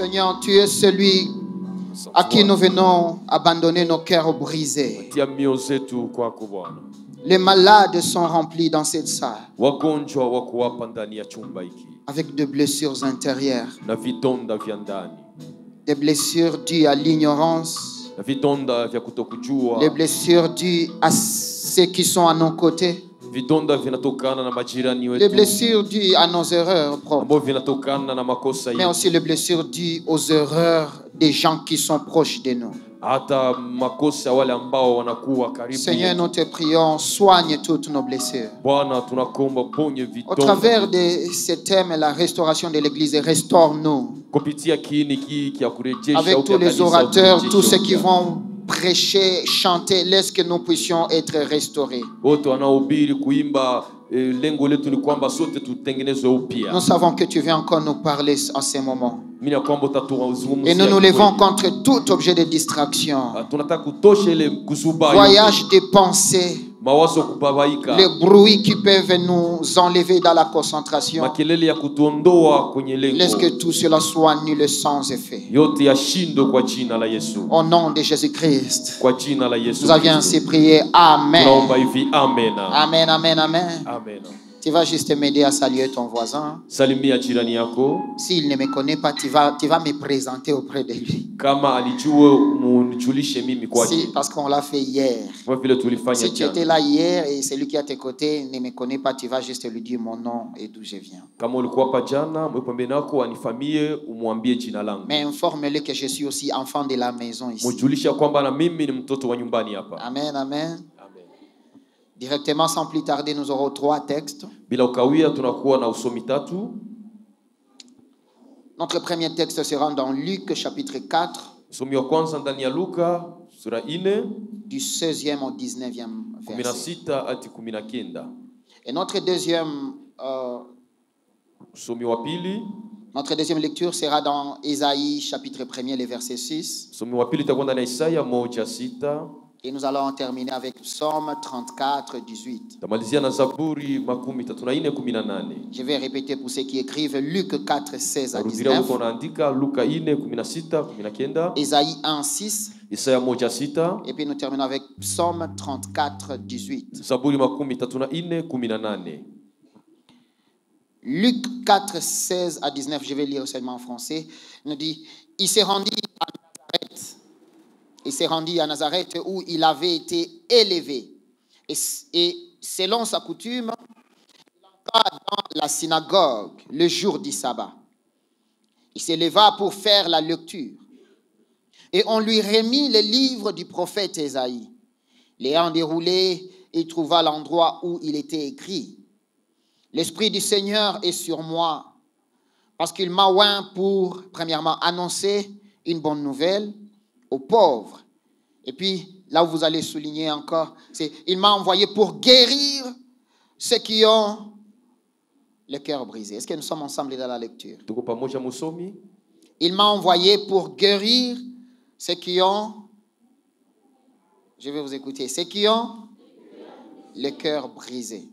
Seigneur, tu es celui à qui nous venons abandonner nos cœurs brisés. Les malades sont remplis dans cette salle avec des blessures intérieures, des blessures dues à l'ignorance, les blessures dues à ceux qui sont à nos côtés, les blessures dues à nos erreurs propres, mais aussi les blessures dues aux erreurs des gens qui sont proches de nous. Seigneur, nous te prions, soigne toutes nos blessures. Au travers de ce thème, la restauration de l'Église, restaure-nous. Avec tous les orateurs, tous ceux qui vont prêcher, chanter, laisse que nous puissions être restaurés. Nous savons que tu viens encore nous parler en ces moments. Et nous nous levons contre tout objet de distraction, voyage de pensée, les bruits qui peuvent nous enlever dans la concentration. Laisse que tout cela soit nul sans effet. Au nom de Jésus-Christ, nous avions ainsi prié. Amen. Amen, amen, amen. Tu vas juste m'aider à saluer ton voisin. S'il ne me connaît pas, tu vas me présenter auprès de lui. Si, parce qu'on l'a fait hier. Si tu étais là hier et celui qui est à tes côtés ne me connaît pas, tu vas juste lui dire mon nom et d'où je viens. Mais informe-le que je suis aussi enfant de la maison ici. Amen, amen. Directement, sans plus tarder, nous aurons 3 textes. Notre premier texte sera dans Luc chapitre 4, du 16e au 19e verset. Et notre deuxième lecture sera dans Ésaïe chapitre 1er, le verset 6. Et nous allons terminer avec Psaume 34, 18. Je vais répéter pour ceux qui écrivent Luc 4, 16 à 19. Ésaïe 1, 6. Et puis nous terminons avec Psaume 34, 18. Luc 4, 16 à 19, je vais lire seulement en français. Il nous dit, il s'est rendu à Nazareth. Il s'est rendu à Nazareth où il avait été élevé. Et selon sa coutume, il entra dans la synagogue le jour du sabbat. Il s'éleva pour faire la lecture. Et on lui remit le livre du prophète Ésaïe. L'ayant déroulé, il trouva l'endroit où il était écrit. L'Esprit du Seigneur est sur moi, parce qu'il m'a oint pour, premièrement, annoncer une bonne nouvelle aux pauvres. Et puis, là où vous allez souligner encore, c'est il m'a envoyé pour guérir ceux qui ont le cœur brisé. Est-ce que nous sommes ensemble dans la lecture? Il m'a envoyé pour guérir ceux qui ont, je vais vous écouter, ceux qui ont le cœur brisé.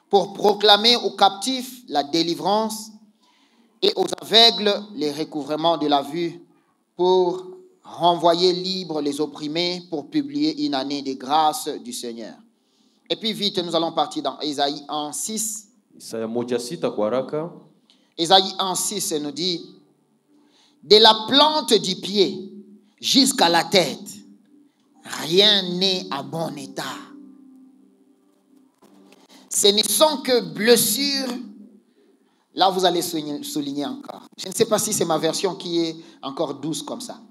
Pour proclamer aux captifs la délivrance et aux aveugles les recouvrements de la vue, pour renvoyer libres les opprimés, pour publier une année de grâce du Seigneur. Et puis vite, nous allons partir dans Ésaïe 1, 6. Ésaïe 1, 6 nous dit, de la plante du pied jusqu'à la tête, rien n'est à bon état. Ce ne sont que blessures. Là, vous allez souligner encore. Je ne sais pas si c'est ma version qui est encore douce comme ça.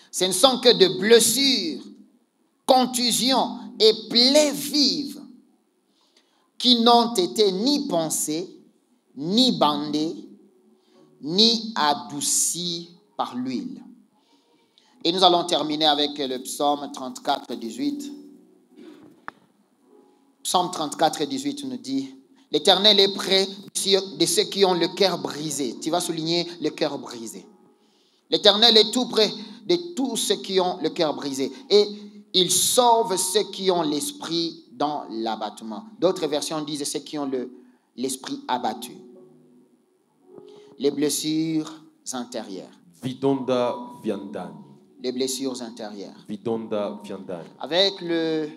Ce ne sont que de blessures, contusions et plaies vives qui n'ont été ni pensées, ni bandées, ni adoucies par l'huile. Et nous allons terminer avec le psaume 34, 18. Psaume 34, 18 nous dit, l'Éternel est près de ceux qui ont le cœur brisé. Tu vas souligner le cœur brisé. L'Éternel est tout près de tous ceux qui ont le cœur brisé. Et il sauve ceux qui ont l'esprit dans l'abattement. D'autres versions disent ceux qui ont l'esprit abattu. Les blessures intérieures. vidonda vya ndani. Les blessures intérieures. Vidonda vya ndani. Avec les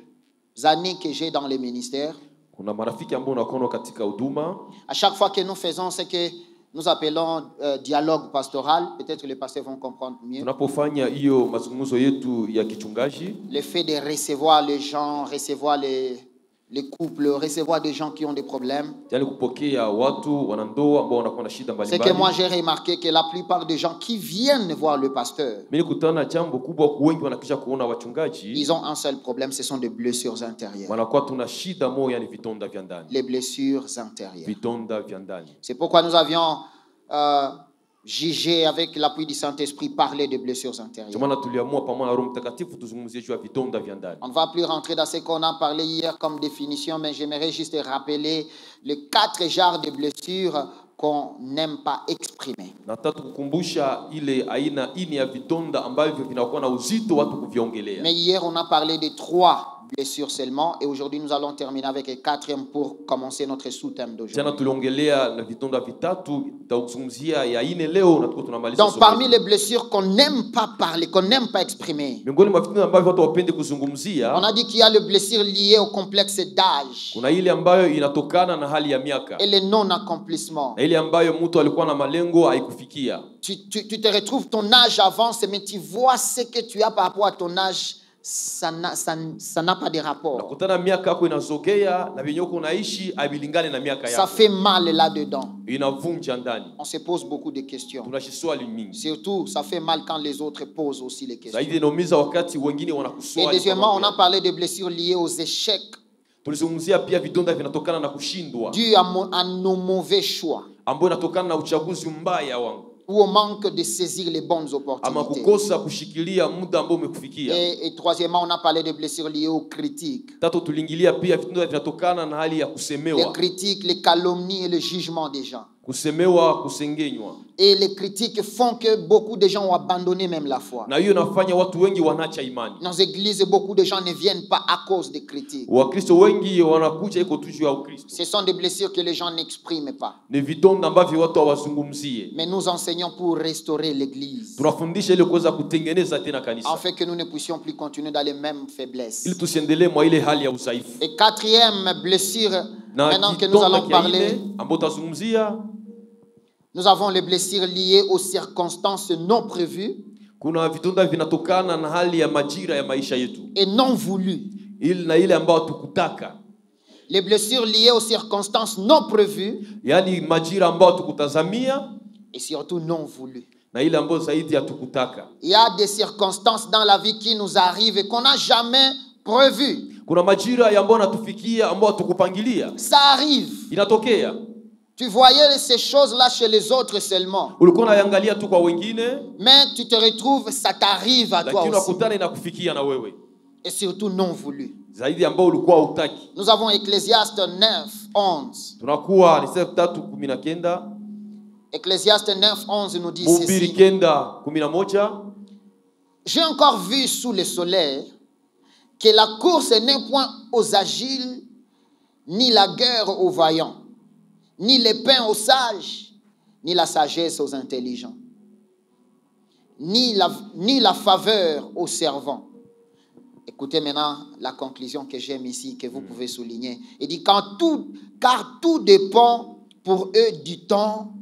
années que j'ai dans le ministère, Kuna marafiki ambao unakono katika huduma. à chaque fois que nous faisons ce que nous appelons dialogue pastoral, peut-être que les pasteurs vont comprendre mieux. Tunapofanya hiyo mazungumzo yetu ya kichungaji, Le fait de recevoir les gens, recevoir les couples, recevoir des gens qui ont des problèmes. yani kupokea watu wanandoa ambao wanakuwa na shida C'est que mbalimbali. moi j'ai remarqué que la plupart des gens qui viennent voir le pasteur, Mimi nikutana jambo kubwa, wengi wanakisha kuona wachungaji, ils ont un seul problème, ce sont des blessures intérieures. wanakuwa tuna shida moja, yani vidonda vya ndani. Les blessures intérieures. Vidonda vya ndani. C'est pourquoi nous avions jugé avec l'appui du Saint-Esprit parler de blessures intérieures. Maana tuliamua pamoja na Roho Mtakatifu tuzungumzie juu ya vidonda vya ndani. On ne va plus rentrer dans ce qu'on a parlé hier comme définition, mais j'aimerais juste rappeler les 4 genres de blessures qu'on n'aime pas exprimer. Nataka kukumbusha ile aina ini ya vidonda ambavyo vinakuwa na uzito watu kuviongelea. Mais hier on a parlé de 3 blessures seulement et aujourd'hui nous allons terminer avec le 4e pour commencer notre sous-thème d'aujourd'hui. Jana tuliongelea na vidonda vitatu, tutazungumzia ya ine leo na tunamaliza. Donc parmi les blessures qu'on n'aime pas parler, qu'on n'aime pas exprimer, miongoni mwa vidonda ambavyo watu wapende kuzungumzia, on a dit qu'il y a les blessures liées au complexe d'âge kuna ile ambayo inatokana na hali ya miaka, et le non-accomplissement. na ile ambayo mtu alikuwa na malengo haikufikia. Tu te retrouves, ton âge avance, mais tu vois ce que tu as par rapport à ton âge, ça n'a pas de rapport. Nakutana miaka yako inazogea na vyenye uko unaishi havilingane na miaka Ça yako. fait mal là-dedans. Inavunja ndani. On se pose beaucoup de questions. Tunashiswali mingi. Surtout, ça fait mal quand les autres posent aussi les questions. Zaidi inaumiza wakati wengine Et wanakuswali. deuxièmement, on a parlé de blessures liées aux échecs, Tulizungumzia pia vidonda vinatokana na kushindwa, dues à nos mauvais choix, ambayo inatokana na uchaguzi mbaya wangu, ou au manque de saisir les bonnes ama opportunités. kukosa kushikilia muda ambao umekufikia. Et troisièmement, on a parlé de blessures liées aux critiques. Tatu, tuliingilia pia vidonda vinatokana na hali ya Les kusemewa, critiques, les calomnies et le jugement des gens. kusemewa, kusengenywa. Et les critiques font que beaucoup de gens ont abandonné même la foi. Na hiyo nafanya watu wengi wanacha imani. Dans les églises, beaucoup de gens ne viennent pas à cause des critiques. Wakristo wengi wanakuja iko tu juu ya Ukristo. Ce sont des blessures que les gens n'expriment pas. Ni vidonda ambavyo watu hawazungumzie. Mais nous enseignons pour restaurer l'église, Tunafundisha ili kuweza kutengeneza tena kanisa, afin que nous ne puissions plus continuer dans les mêmes faiblesses. ili tusiendelee mwa ile hali ya udhaifu. Et quatrième blessure, Na maintenant que nous kidonda allons kia parler, ine ambao tutazungumzia, nous avons les blessures liées aux circonstances non prévues kuna vidonda vinatokana na hali ya majira ya maisha yetu, et non voulues. na ile ambayo tukutaka. Les blessures liées aux circonstances non prévues Yani majira ambayo tukutazamia et surtout non voulues. na ile ambayo zaidi hatukutaka. Il y a des circonstances dans la vie qui nous arrivent et qu'on n'a jamais prévues. Kuna majira ya ambayo natufikia ambayo hatukupangilia. Ça arrive. Inatokea. Tu voyais ces choses-là chez les autres seulement. Ulikuwa unaangalia tu kwa wengine, Mais tu te retrouves, ça t'arrive à toi lakini aussi. unakutana inakufikia na wewe. Et surtout non voulu. Zaidi ambao ulikuwa hutaki. Nous avons Ecclésiaste 9:11. Tunakuwa ni 3:19. Ecclésiaste 9:11 nous dit Mhubiri ceci. 9:11. J'ai encore vu sous le soleil que la course n'est point aux agiles, ni la guerre aux vaillants, ni l'épée aux sages, ni la sagesse aux intelligents, ni la faveur aux servants. Écoutez maintenant la conclusion que j'aime ici, que vous pouvez souligner. Il dit, car tout dépend pour eux du temps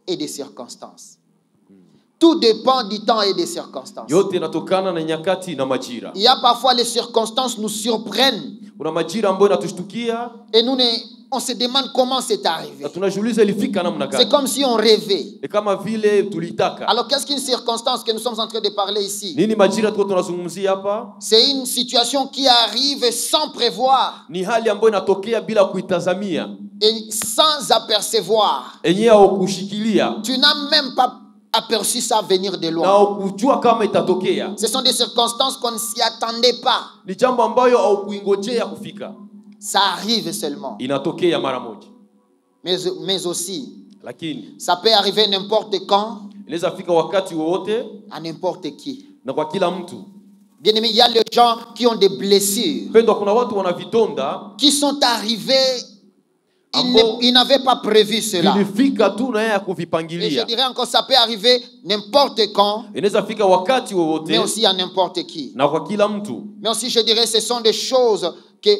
et des circonstances. Tout dépend du temps et des circonstances. Yote inatokana na nyakati na majira. Il y a parfois les circonstances nous surprennent. Kuna majira ambayo inatushtukia Et on se demande comment c'est arrivé. na tunajiuliza ilifika namna C'est gani. comme si on rêvait. Ni kama vile tulitaka. Alors qu'est-ce qu'une circonstance que nous sommes en train de parler ici? Nini majira tuko tunazungumzia hapa? C'est une situation qui arrive sans prévoir Ni hali ambayo inatokea bila kuitazamia. et sans apercevoir. Enyewe au kushikilia Tu n'as même pas aperçu ça venir de na loin. kujua kama itatokea. Ce sont des circonstances qu'on ne s'y attendait pas. Ni jambo ambayo au kuingojea kufika. Ça arrive seulement. Inatokea mara moja. Mais aussi, Lakini ça peut arriver n'importe quand, inaweza fika wakati wowote à n'importe qui. na kwa kila mtu. Bien aimé, il y a les gens qui ont des blessures, Pendwa, kuna watu wana vidonda qui sont arrivés Il n'avait pas prévu cela. vilifika tu na yeye Et je akuvipangilia. dirais encore, ça peut arriver n'importe quand, Inaweza fika wakati mais wowote aussi à n'importe qui. na kwa kila mtu. Mais aussi, je dirais, ce sont des choses que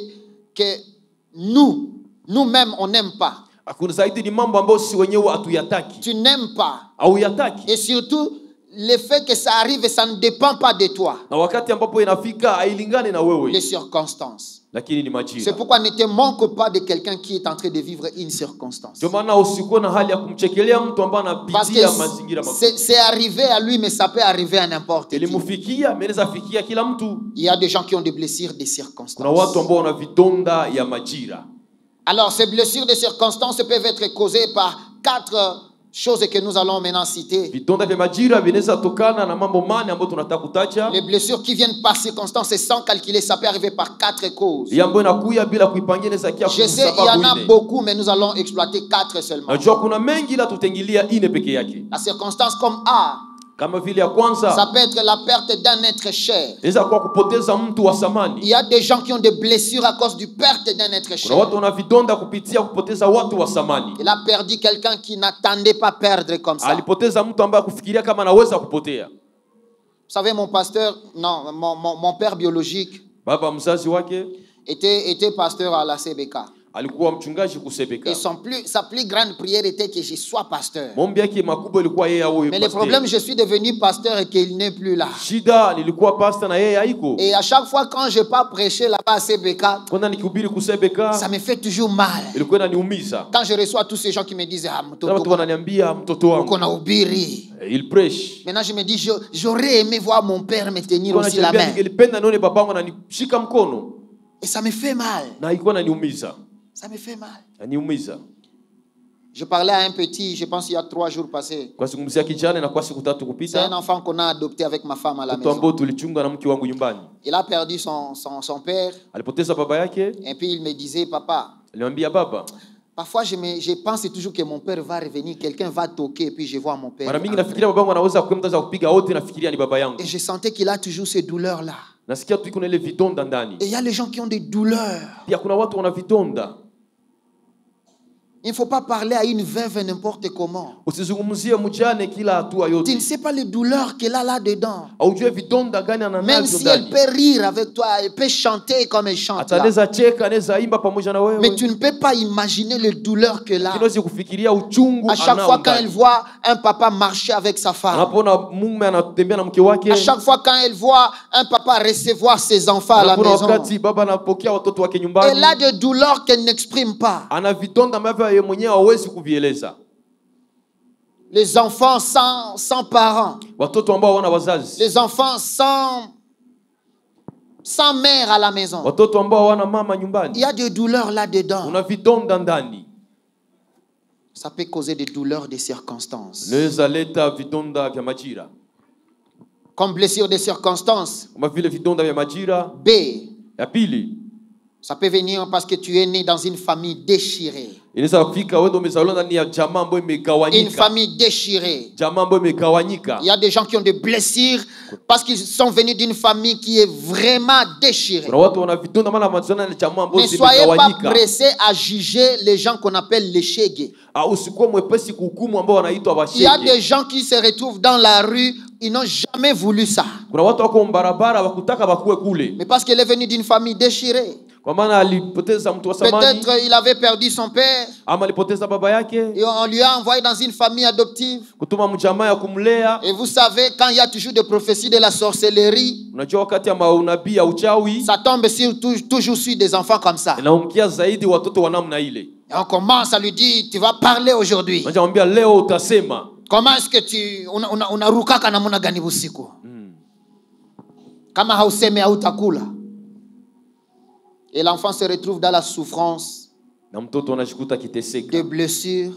nous-mêmes, on n'aime pas. Kuna zaidi ni mambo ambayo si wenyewe hatuyataki Tu n'aimes pas. au yataki, Et surtout, le fait que ça arrive, ça ne dépend pas de toi. na wakati ambapo inafika hailingani na Les wewe, circonstances. lakini ni C'est majira. pourquoi ne te manque pas de quelqu'un qui est en train de vivre une circonstance. Ndio maana usikuwe na hali ya kumchekelea mtu ambaye Parce anapitia mazingira que magumu. c'est arrivé à lui, mais ça peut arriver à n'importe qui. Ilimfikia, inaweza fikia kila mtu. Il y a des gens qui ont des blessures des Kuna circonstances. watu ambao wana vidonda ya majira. Alors, ces blessures de circonstances peuvent être causées par 4 choses que nous allons maintenant citer. Vidonda vya majira vinaweza tokana na mambo mane ambayo tunataka kutaja. Les blessures qui viennent par circonstances et sans calculer, ça peut arriver par 4 causes. Hii ambayo inakuja bila kuipangia inaweza kia Je sais, il y en a beaucoup, mais nous allons exploiter 4 seulement. Najua kuna mengi ila tutengilia ine peke yake. La circonstance comme A, Kama vile ya kwanza, ça peut être la perte d'un être cher. inaweza kuwa kupoteza mtu wa Il samani. y a des gens qui ont des blessures à cause du perte d'un être Kuna cher. watu wana vidonda kupitia kupoteza watu wa samani. Il a perdu quelqu'un qui n'attendait pas perdre comme ça. Vous Alipoteza mtu ambaye kufikiria kama anaweza kupotea. savez, mon pasteur, non, mon père biologique Baba mzazi wake était pasteur à la CBK. alikuwa mchungaji kusebeka. Et sa plus grande prière était que je sois pasteur. Maombi yake makubwa ilikuwa yeye awe Mais le problème, je suis devenu pasteur et qu'il n'est plus là. Shida nilikuwa pastor na yeye haiko. Et à chaque fois quand je pars prêcher là-bas à CBK, Kwenda nikihubiri kusebeka ça me fait toujours mal. ilikuwa inaniumiza. Quand je reçois tous ces gens qui me disent ah, Kama watu wananiambia mtoto wangu qu'on a ubiri. il prêche. Maintenant je me dis j'aurais aimé voir mon père me tenir Kuna aussi la niambia main. ningelipenda nione babangu ananishika mkono Et ça me fait mal. na ilikuwa inaniumiza. Ça me fait mal. Ananiumiza. Je parlais à un petit, je pense il y a 3 jours passés. Kwa zungumzia kijana na kwa siku 3 C'est un kupita, enfant qu'on a adopté avec ma femme à la mtoto maison. ambao tulichunga na mke wangu nyumbani. Il a perdu son père. Alipoteza baba yake, Et puis il me disait, papa, alimwambia baba, parfois je pense toujours que mon père va revenir, quelqu'un va toquer et puis je vois mon père. mara mingi nafikiria babangu anaweza kuenda kupiga wote, nafikiria ni baba yangu. Et je sentais qu'il a toujours ces douleurs-là. Nasikia tu kuna ile vidonda ndani. Et il y a les gens qui ont des douleurs. Pia kuna watu wana vidonda. Il ne faut pas parler à une veuve n'importe comment. Usizungumzie mjane kila hatua Tu ne yote. sais pas les douleurs qu'elle a là-dedans. Aujue vidonda gani Même ananazo si elle ndani. peut rire avec toi, elle peut chanter comme elle chante là. Atanaweza cheka, anaweza imba pamoja na wewe. Mais tu ne peux pas imaginer les douleurs qu'elle a. Kinaweza kufikiria uchungu À chaque anao fois quand ndani. elle voit un papa marcher avec sa femme. Anapoona mume anatembea na mke wake. À chaque fois quand elle voit un papa recevoir ses enfants à la Kuna maison. wakati baba anapokea watoto wake Elle nyumbani. a des douleurs qu'elle n'exprime pas. Ana vidonda ambavyo yeye mwenyewe hawezi kuvieleza. Les enfants sans parents. Watoto ambao wana wazazi. Les enfants sans mère à la maison. Watoto ambao wana mama Il nyumbani. y a des douleurs là-dedans. Una vidonda ndani. Ça peut causer des douleurs des circonstances. Naweza leta vidonda vya majira. Comme blessure des circonstances. Kama vile vidonda vya majira. B. Ya pili, Ça peut venir parce que tu es né dans une famille déchirée. inaweza kufika wewe ndio umezaliwa ndani ya jamaa ambayo Une imegawanyika. famille déchirée. Jamaa ambayo imegawanyika. Il y a des gens qui ont des blessures parce qu'ils sont venus d'une famille qui est vraiment déchirée. Kuna watu wana vidonda maana mazana na jamaa ambayo Ne soyez pas zimegawanyika. pressés à juger les gens qu'on appelle les shege. Usikuwa mwepesi kuhukumu ambao wanaitwa Il y a washege. des gens qui se retrouvent dans la rue, ils n'ont jamais voulu ça. Kuna watu wako barabara wakutaka bakue kule. Mais parce qu'il est venu d'une famille déchirée. Kwa maana alipoteza mtu wa samani. Peut-être il avait perdu son père Ama alipoteza baba yake. et on lui a envoyé dans une famille adoptive. Kutuma mjamaa ya kumlea. Et vous savez, quand il y a toujours des prophéties de la sorcellerie, Unajua wakati ya maunabii ya uchawi. ça tombe toujours sur des enfants comme ça. Inaumkia zaidi watoto wa namna ile. Et on commence à lui dire, tu vas parler aujourd'hui. Anamwambia leo utasema. Comment est-ce que tu unarukaka namna gani usiku? Kama hauseme hautakula. Et l'enfant se retrouve dans la souffrance, Na mtoto anajikuta kiteseka. des blessures,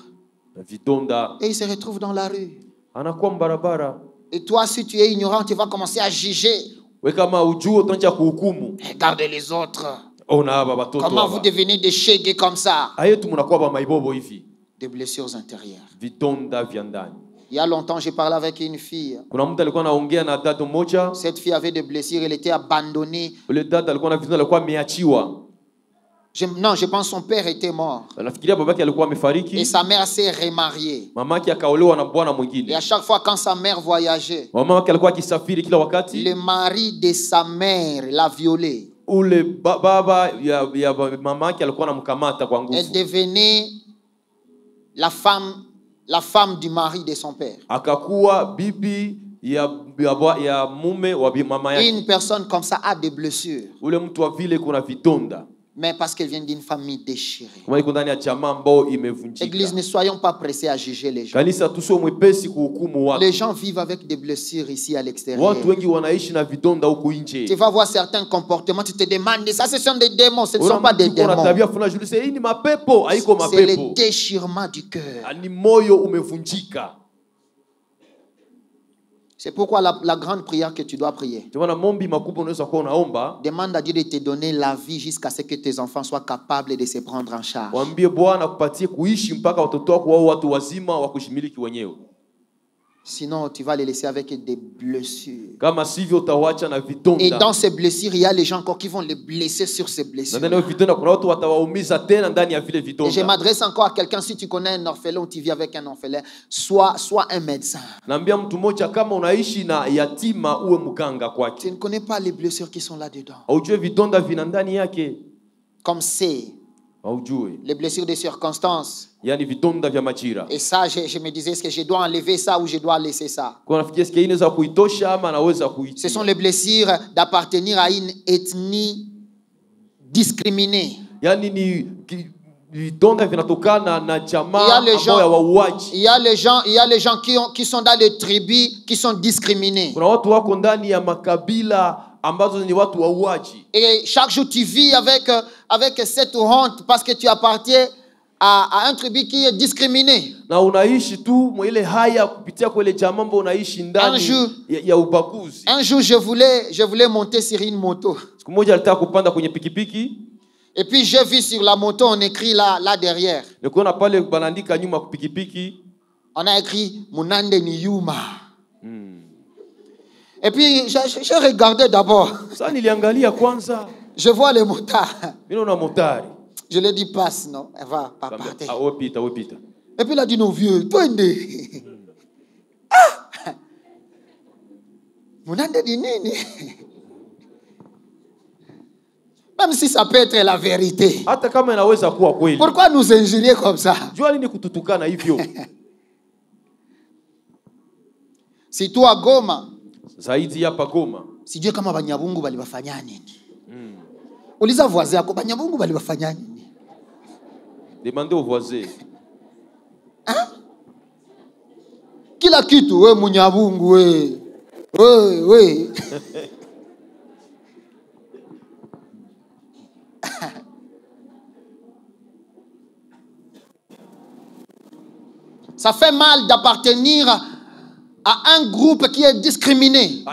Na vidonda. et il se retrouve dans la rue. Anakuwa barabara. Et toi, si tu es ignorant, tu vas commencer à juger. Wewe kama ujue utaanza kuhukumu. Regardez les autres. Ona hapa watoto Comment vous hapa. devenez des shege comme ça? Ayetu mnakuwa ba maibobo hivi. Des blessures intérieures. Vidonda vya ndani. Il y a longtemps, j'ai parlé avec une fille. Kuna mtu alikuwa anaongea na dada mmoja. Cette fille avait des blessures, elle était abandonnée. Yule dada alikuwa na vidonda, alikuwa ameachiwa. Non, je pense son père était mort. Nafikiria babake alikuwa amefariki. Et sa mère s'est remariée. Mamake akaolewa na bwana mwingine. Et à chaque fois quand sa mère voyageait, mamake alikuwa akisafiri kila wakati. Le mari de sa mère l'a violée. Ule baba ya mamake alikuwa anamkamata kwa nguvu. Elle devenait la femme du mari de son père. Akakuwa bibi ya mume wa mama yake. Une personne comme ça a des blessures. Ule mtu wa vile kuna vidonda. Mais parce qu'elle vient d'une famille déchirée. Église, ne soyons pas pressés à juger les gens. Les gens vivent avec des blessures ici à l'extérieur. Tu vas voir certains comportements, tu te demandes, ça ce sont des démons, ce ne sont pas des démons. C'est le déchirement du cœur. C'est pourquoi la grande prière que tu dois prier. Demande à Dieu de te donner la vie jusqu'à ce que tes enfants soient capables de se prendre en charge. Sinon, tu vas les laisser avec des blessures. Et dans ces blessures, il y a les gens encore qui vont les blesser sur ces blessures. Et je m'adresse encore à quelqu'un, si tu connais un orphelin ou tu vis avec un orphelin, sois un médecin. Tu ne connais pas les blessures qui sont là-dedans. Comme c'est les blessures des circonstances. Et ça, je me disais, est-ce que je dois enlever ça ou je dois laisser ça? Ce sont les blessures d'appartenir à une ethnie discriminée. Il y a les gens qui sont dans les tribus qui sont discriminés. Et chaque jour tu vis avec cette honte parce que tu appartiens à un tribu qui est discriminé. Un jour je voulais monter sur une moto. Et puis j'ai vu sur la moto, on écrit là derrière. On a écrit Munande ni Yuma. Et puis, j'ai regardé d'abord. Je vois les motards. Je lui ai dit, passe, non? Elle va pas partir. Et puis, il a dit, non, vieux, toi, même si ça peut être la vérité. Pourquoi nous injurier comme ça? Si toi, Goma, si Dieu kama banyabungu balibafanya nini? Uliza voisin yako banyabungu balibafanya nini? Demandez au voisin. Kila kitu we munyabungu we. Ça fait mal d'appartenir à un groupe qui est discriminé.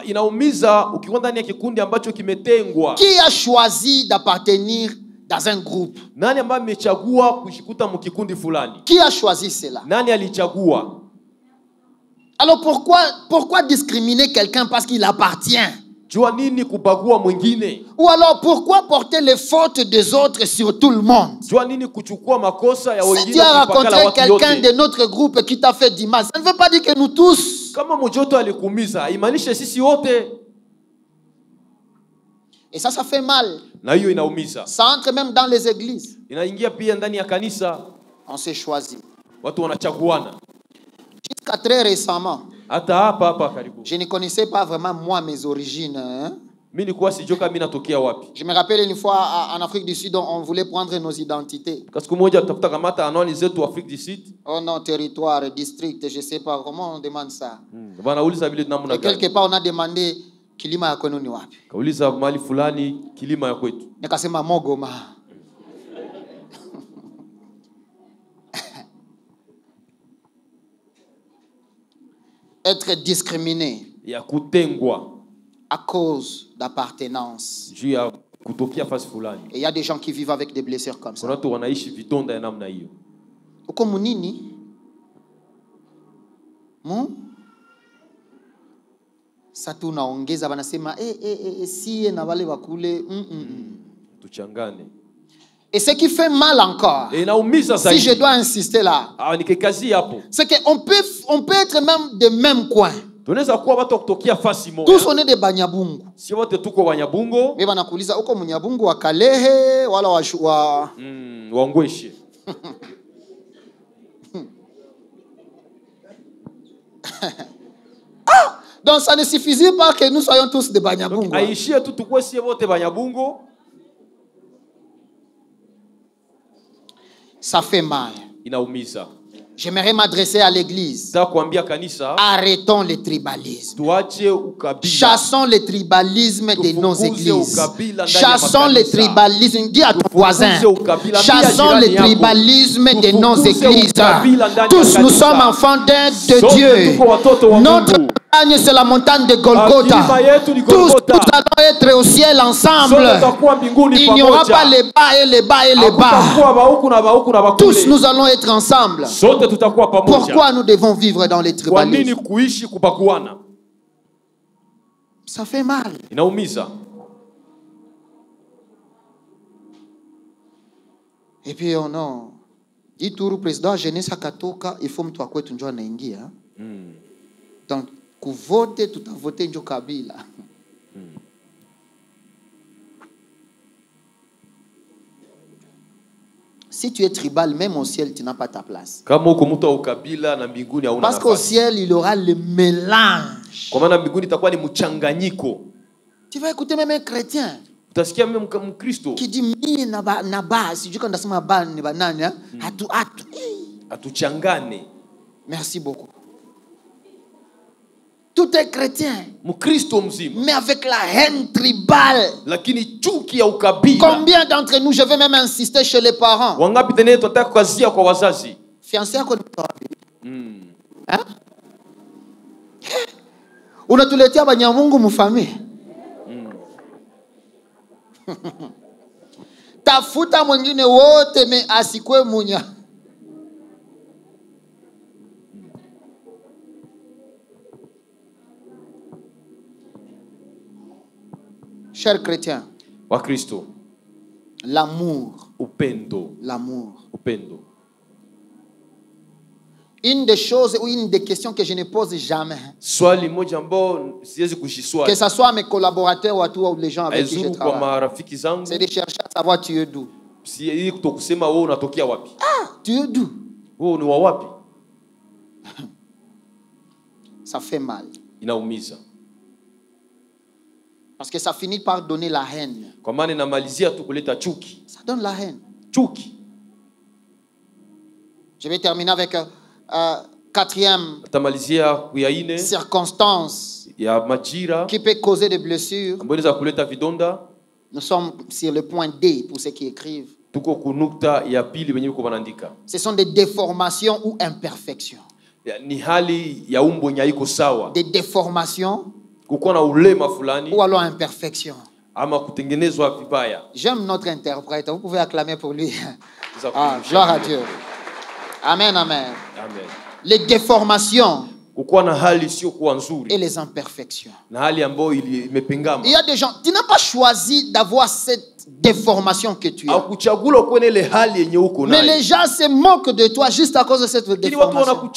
Qui a choisi d'appartenir dans un groupe? Qui a choisi cela? Alors pourquoi discriminer quelqu'un parce qu'il appartient? Ou alors pourquoi porter les fautes des autres sur tout le monde? Si tu as rencontré quelqu'un de notre groupe qui t'a fait du mal, ça ne veut pas dire que nous tous. Et ça fait mal. Ça entre même dans les églises. On s'est choisi. Jusqu'à très récemment, je ne connaissais pas vraiment moi mes origines. Hein? Je me rappelle une fois en Afrique du Sud, on voulait prendre nos identités. Oh non, territoire, district, je ne sais pas comment on demande ça. Et quelque part, on a demandé kilima ya kwenu ni wapi? Nikasema Mogoma. Être discriminé à cause d'appartenance. Et il y a des gens qui vivent avec des blessures comme ça. Uko munini? Sasa tunaongeza banasema si na wale wakule. Tuchangane. Et ce qui fait mal encore, E inaumiza si zaidi. je dois insister là, Nikikazi hapo. c'est qu'on peut être même des mêmes coins. Tunaweza kuwa watu kutokea fasi moja. Tous on est des Banyabungu. Si wote tuko Wanyabungo. Mais banakuuliza uko Munyabungu wa Kalehe wala wa Wangweshe. Donc ça ne suffisait pas que nous soyons tous des Banyabungu. Aishie tu tukue si wote Banyabungo. Ça fait mal. Inaumiza. J'aimerais m'adresser à l'église. Kuambia kanisa. Arrêtons le tribalisme. Tuache ukabila. Chassons le tribalisme de nos églises. Chassons le tribalisme. Dis à ton voisin. Chassons le tribalisme de nos églises. Tous nous sommes enfants de Dieu. Notre montagne, c'est la montagne de Golgotha. Tous nous allons être au ciel ensemble. Il n'y aura pas les bas et les bas et les bas. Tous nous allons être ensemble. Pourquoi nous devons vivre dans les tribalismes? Ça fait mal. Et puis oh non, Ituru président jeunesse akatoka, il faut mtu akwetu njoo anaingia. Donc kuvote tutavote njo Kabila. Si tu es tribal, même au ciel, tu n'as pas ta place. Parce qu'au ciel, il y aura le mélange. Tu vas écouter même un chrétien qui dit mi naba, si tu connais ma ban ni banane, merci beaucoup. Tout est chrétien, mais avec la haine tribale. Combien d'entre nous, je vais même insister chez les parents. Fiancé à quoi? Hein? Unatuletea Banyamungu mufamille. Tafuta mwingine wote me asikwe munya. Chers chrétiens, l'amour, l'amour. Une des choses ou une des questions que je ne pose jamais, que ce soit mes collaborateurs ou à toi ou les gens avec qui je travaille, c'est de chercher à savoir tu es d'où. Ah, tu es d'où? Ça fait mal. Parce que ça finit par donner la haine. Ça donne la haine. Je vais terminer avec quatrième circonstance qui peut causer des blessures. Nous sommes sur le point D pour ceux qui écrivent. Ce sont des déformations ou imperfections. Des déformations ou alors imperfection. J'aime notre interprète. Vous pouvez acclamer pour lui. Ah, gloire à Dieu. Amen, amen. Les déformations et les imperfections. Il y a des gens, tu n'as pas choisi d'avoir cette déformation que tu as. Mais les gens se moquent de toi juste à cause de cette déformation.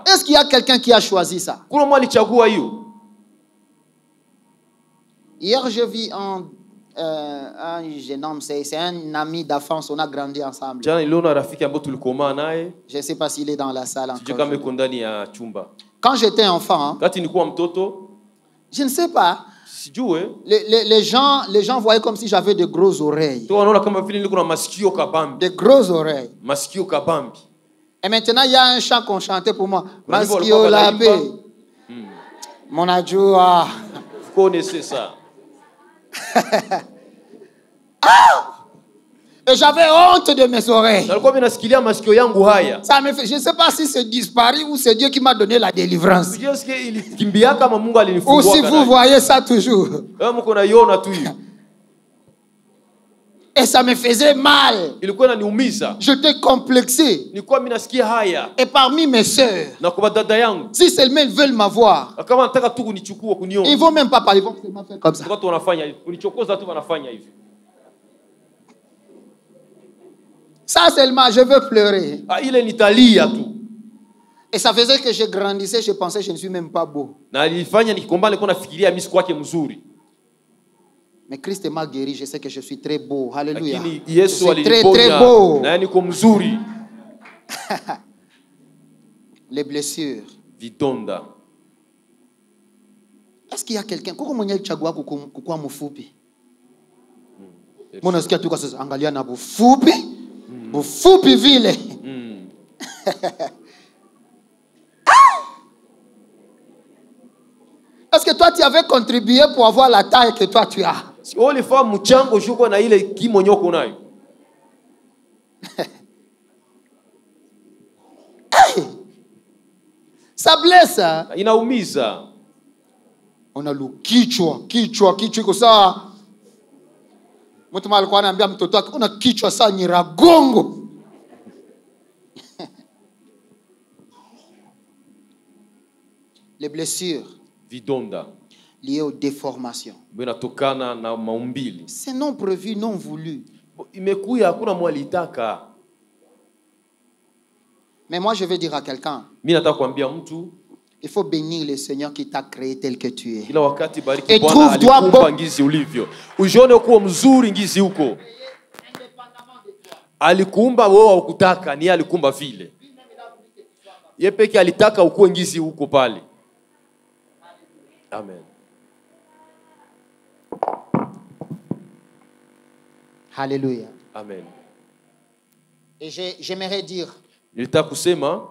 Est-ce qu'il y a quelqu'un qui a choisi ça? Hier, je vis un jeune homme, c'est un ami d'enfance, on a grandi ensemble. Je ne sais pas s'il est dans la salle encore. Quand j'étais enfant, je ne sais pas, les gens voyaient comme si j'avais de grosses oreilles. De grosses oreilles. Et maintenant, il y a un chant qu'on chantait pour moi. Maskio la paix. Mon adjoint. Vous connaissez ça. Et j'avais honte de mes oreilles. Ça me fait, je ne sais pas si c'est disparu ou c'est Dieu qui m'a donné la délivrance. Ou si vous voyez ça toujours. Et ça me faisait mal. J'étais complexé. Et parmi mes sœurs, si seulement ils veulent m'avoir, ils ne vont même pas parler. Ils vont seulement faire comme ça. Ça seulement, je veux pleurer. ile nitalia tu. Et ça faisait que je grandissais, je pensais que je ne suis même pas beau. Na ilifanya nikikombana nilikuwa nafikiria mimi kwake mzuri. Mais Christ m'a guéri, je sais que je suis très beau. Alléluia. Lakini Je Yesu suis très aliniponya beau. na niko mzuri. Les blessures. Vidonda. Est-ce qu'il y a quelqu'un kuko mwenye alichagua kukua mfupi? Mbona sikia tu kwa sasa angalia na bufupi? Bufupi vile. Est-ce que toi tu avais contribué pour avoir la taille que toi tu as? Si ole fa mchango shuko na ile kimonyoko nayo. Ça blesse. Inaumiza. On a le kichwa iko sawa. Mtu mali alikuwa ananiambia mtoto wake una kichwa saa nyiragongo. Les blessures Vidonda. liées aux déformations. Binatokana na maumbili. C'est non prévu, non voulu. Imekuya hakuna mwalitaka. Mais moi je vais dire à quelqu'un, Mimi nataka kuambia mtu, il faut bénir le Seigneur qui t'a créé tel que tu es. kila wakati bariki Et Bwana trouve-toi alikuumba bon. ngizi ulivyo. Ujione kuwa mzuri ngizi huko. Alikuumba wewe ukutaka, ni alikuumba vile. Yeye peke alitaka ukue ngizi huko pale. Amen. Alléluia. Amen. Et j'aimerais dire, Nilitaka kusema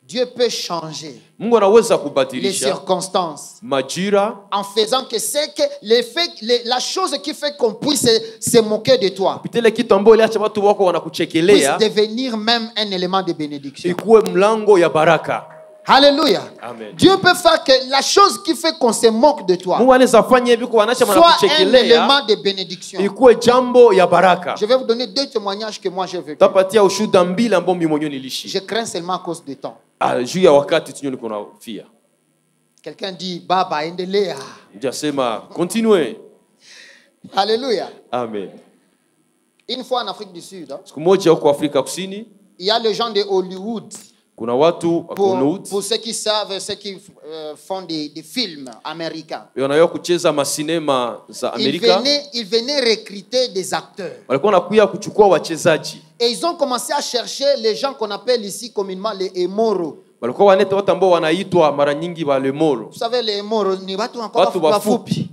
Dieu peut changer Mungu anaweza les kubadilisha circonstances majira en faisant que c'est que la chose qui fait qu'on puisse se moquer de toi pitele kitu ambacho iliacha watu wako puisse wanakuchekelea devenir même un élément de bénédiction. ikuwe mlango ya baraka. Alléluia. Amen. Dieu peut faire que la chose qui fait qu'on se moque de toi Mungu anaweza fanya hivi kwa wanaacha soit un wanakuchekelea élément de bénédiction. ikuwe jambo ya baraka. Je vais vous donner 2 témoignages que moi j'ai vécu. Tapatia ushuhuda mbili ambao mimi mwenyewe nilishi. Je crains seulement à cause du temps. Juu ya wakati tunyo niko na fia. Quelqu'un dit Baba endelea. Njasema continue. Alléluia. Amen. Une fois en Afrique du Sud, Siku moja huko Afrika Kusini il y a les gens de Hollywood. kuna watu wa Hollywood Pour ceux qui savent, ceux qui font des films américains. wanayo kucheza masinema za Amerika. Ils venaient recruter des acteurs. Walikuwa wanakuja kuchukua wachezaji. Et ils ont commencé à chercher les gens qu'on appelle ici communément les émoros. Walikuwa waneta watu ambao wanaitwa mara nyingi wale moro. Vous savez les émoros ni watu encore wafupi.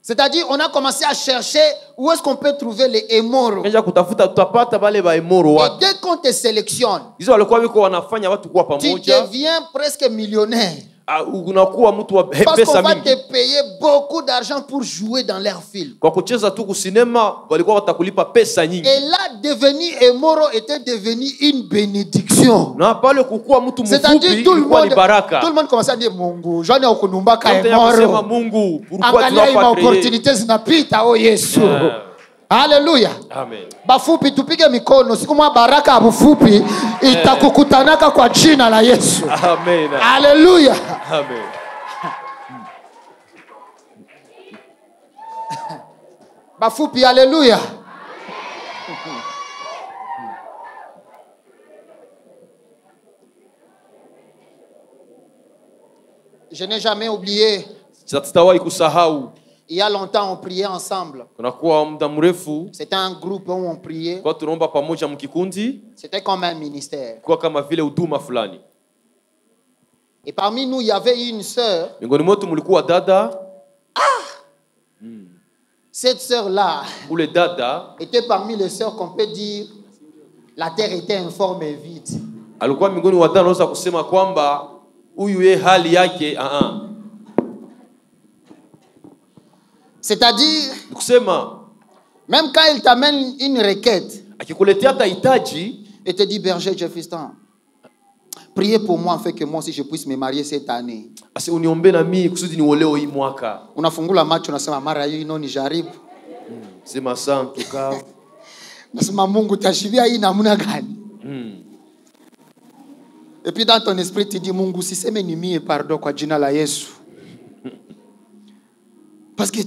C'est-à-dire on a commencé à chercher où est-ce qu'on peut trouver les émoros. Nje kutafuta tutapata wale ba emoro Et watu. dès qu'on te sélectionne, Hizo walikuwa wiko wanafanya watu kuwa tu pamoja. deviens presque millionnaire. Unakuwa mtu wa Parce qu'on pesa va mingi. te payer beaucoup d'argent pour jouer dans leur film. Kwa kucheza tu kusinema walikuwa watakulipa pesa nyingi. Et là, devenir émoro était devenu une bénédiction. Na pale kukua mtu C'est-à-dire mfupi tout le ilikuwa ni baraka. monde commençait à dire Mungu, j'en ai okunumba ka Yote ya kusema émoro. Mungu, pourquoi tu Angalia n'as ima pas créé? opportunité zinapita oh Yesu. Yeah. Haleluya. Amen. Bafupi tupige mikono siku mwa baraka ya bufupi itakukutanaka kwa jina la Yesu. Amen. Haleluya. Amen. Bafupi haleluya. Je n'ai jamais oublié. Sitawahi kusahau. Il y a longtemps on priait ensemble. Kunakuwa muda mrefu C'était un groupe où on priait. kwa tunaomba pamoja mkikundi C'était comme un ministère. kwa kama vile huduma fulani. Et parmi nous, il y avait une sœur. Miongoni mwetu mlikuwa dada. Cette sœur-là Ule dada était parmi les sœurs qu'on peut dire la terre était informe et vide. alikuwa miongoni wa dada anaweza kusema kwamba huyu ye hali yake C'est-à-dire, kusema même quand il t'amène une requête, akikuletea hata hitaji et te dit berger Jeffiston, priez pour moi afin que moi aussi je puisse me marier cette année. asi uniombe na mimi kusudi niolewe hii mwaka. Unafungula macho unasema mara hii ino ni jaribu. Sema asante kwa. Nasema Mungu tashivia hii namna gani? Et puis dans ton esprit tu dis Mungu siseme ni mie pardon kwa jina la Yesu. Parce que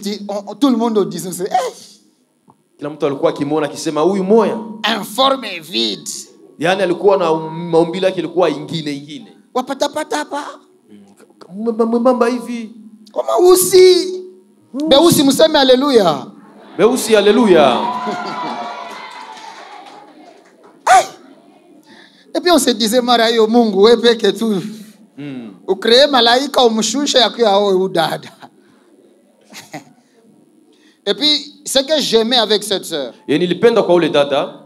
tout le monde au dit c'est Kila mtu alikuwa akimwona akisema huyu moya. Informe vide. Yaani alikuwa na maumbile yake ilikuwa ingine. Wapatapatapa. Mwembamba hivi. Kama usi. Beusi mseme haleluya. Beusi haleluya. Et puis on se disait marayo Mungu wewe peke tu. Ukree malaika umshushe yakuya wewe udada. Et puis ce que j'aimais avec cette sœur. Nilipenda kwa ule dada.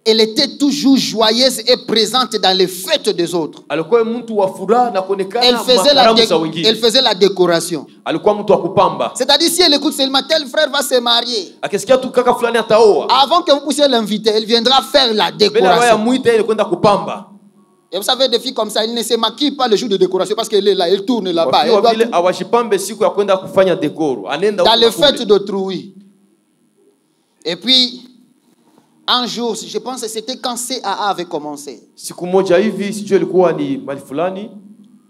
Elle était toujours joyeuse et présente dans les fêtes des autres. Elle faisait la décoration. C'est-à-dire si elle écoute seulement tel frère va se marier. Avant que vous puissiez l'inviter, elle viendra faire la décoration. Et vous savez, des filles comme ça, elles ne se maquillent pas le jour de décoration parce qu'elle est là, elle tourne là-bas. Dans les fêtes d'autrui. Et puis un jour, je pense que c'était quand CAA avait commencé.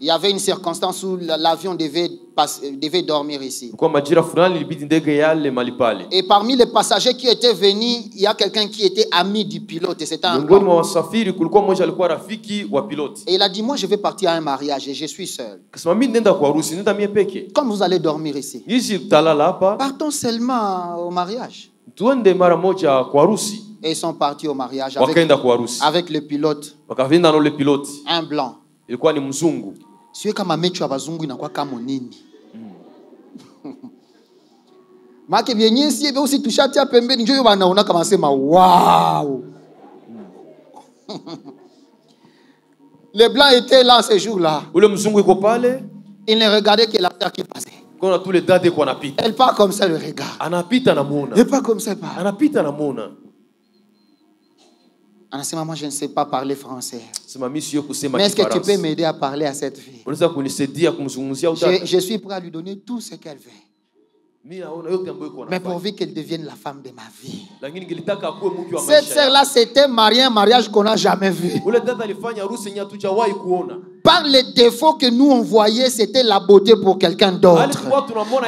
Il y avait une circonstance où l'avion devait dormir ici. Et parmi les passagers qui étaient venus, il y a quelqu'un qui était ami du pilote. Et c'était un blanc. Et il a dit, moi je vais partir à un mariage et je suis seul. Comme vous allez dormir ici, partons seulement au mariage. Et ils sont partis au mariage avec le pilote. Un blanc. Siwe kama mecho ya bazungu inakuwa kama nini. Make bienyesi ebe usi tushatia pembeni njoo wanaona kama sema wow. Les blancs étaient là ce jour-là. Ils ne regardaient que la terre qui passait. Elle part comme ça le regard. Elle part comme ça. Anasema, moi je ne sais pas parler français. Mais est-ce que tu peux m'aider à parler à cette fille? Je suis prêt à lui donner tout ce qu'elle veut. Mais pourvu qu'elle devienne la femme de ma vie. Cette sœur-là s'était mariée un mariage qu'on n'a jamais vu. Par les défauts que nous on voyait, c'était la beauté pour quelqu'un d'autre.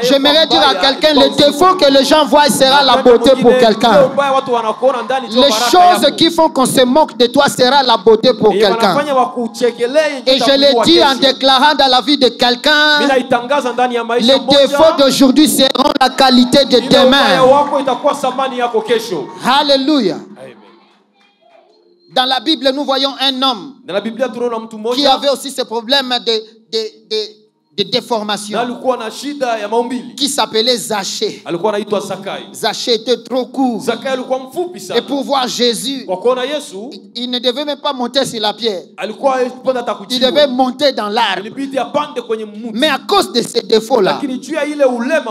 J'aimerais dire à quelqu'un, le défaut que les gens voient sera la beauté pour quelqu'un. Les choses qui font qu'on se moque de toi sera la beauté pour quelqu'un. Et je l'ai dit en déclarant dans la vie de quelqu'un, les défauts d'aujourd'hui seront la qualité de demain. Alléluia. Dans la Bible, nous voyons un homme qui avait aussi ce problème de déformation, qui s'appelait Zachée. Zachée était trop court. Et pour voir Jésus, il ne devait même pas monter sur la pierre. Il devait monter dans l'arbre. Mais à cause de ces défauts-là,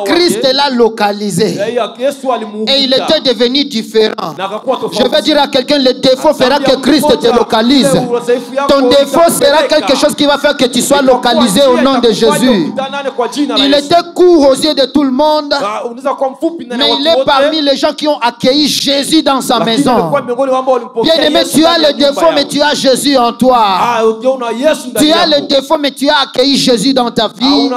Christ l'a localisé. Et il était devenu différent. Je vais dire à quelqu'un, le défaut fera que Christ te localise. Ton défaut sera quelque chose qui va faire que tu sois localisé au nom de Jésus. Il était court aux yeux de tout le monde, mais il est parmi les gens qui ont accueilli Jésus dans sa maison. Bien-aimé, tu as le défaut, mais tu as Jésus en toi. Tu as le défaut, mais tu as accueilli Jésus dans ta vie.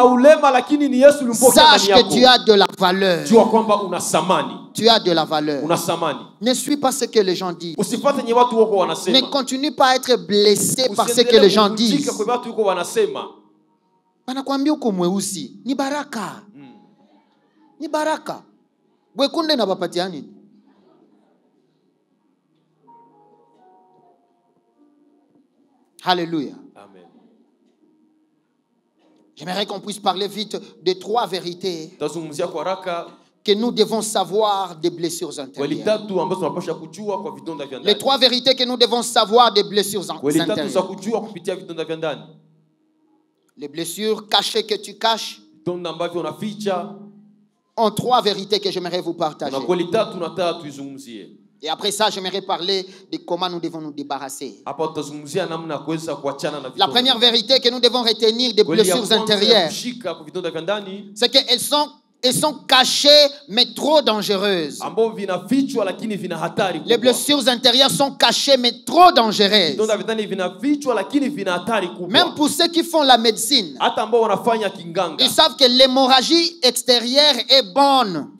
Sache que tu as de la valeur. Tu as de la valeur. Ne suis pas ce que les gens disent. Ne continue pas à être blessé par ce que les gens disent. Wanakuambia uko mweusi ni baraka. Ni baraka. Wekunde na bapatia nini? Alléluia. Amen. J'aimerais qu'on puisse parler vite de 3 vérités que nous devons savoir des blessures intérieures. Les 3 vérités que nous devons savoir des blessures intérieures. Les blessures cachées que tu caches ont 3 vérités que j'aimerais vous partager. Et après ça, j'aimerais parler de comment nous devons nous débarrasser. La première vérité que nous devons retenir des blessures intérieures, c'est qu'elles sont cachées mais trop dangereuses. Les blessures intérieures sont cachées mais trop dangereuses. Même pour ceux qui font la médecine, ils savent que l'hémorragie extérieure est bonne.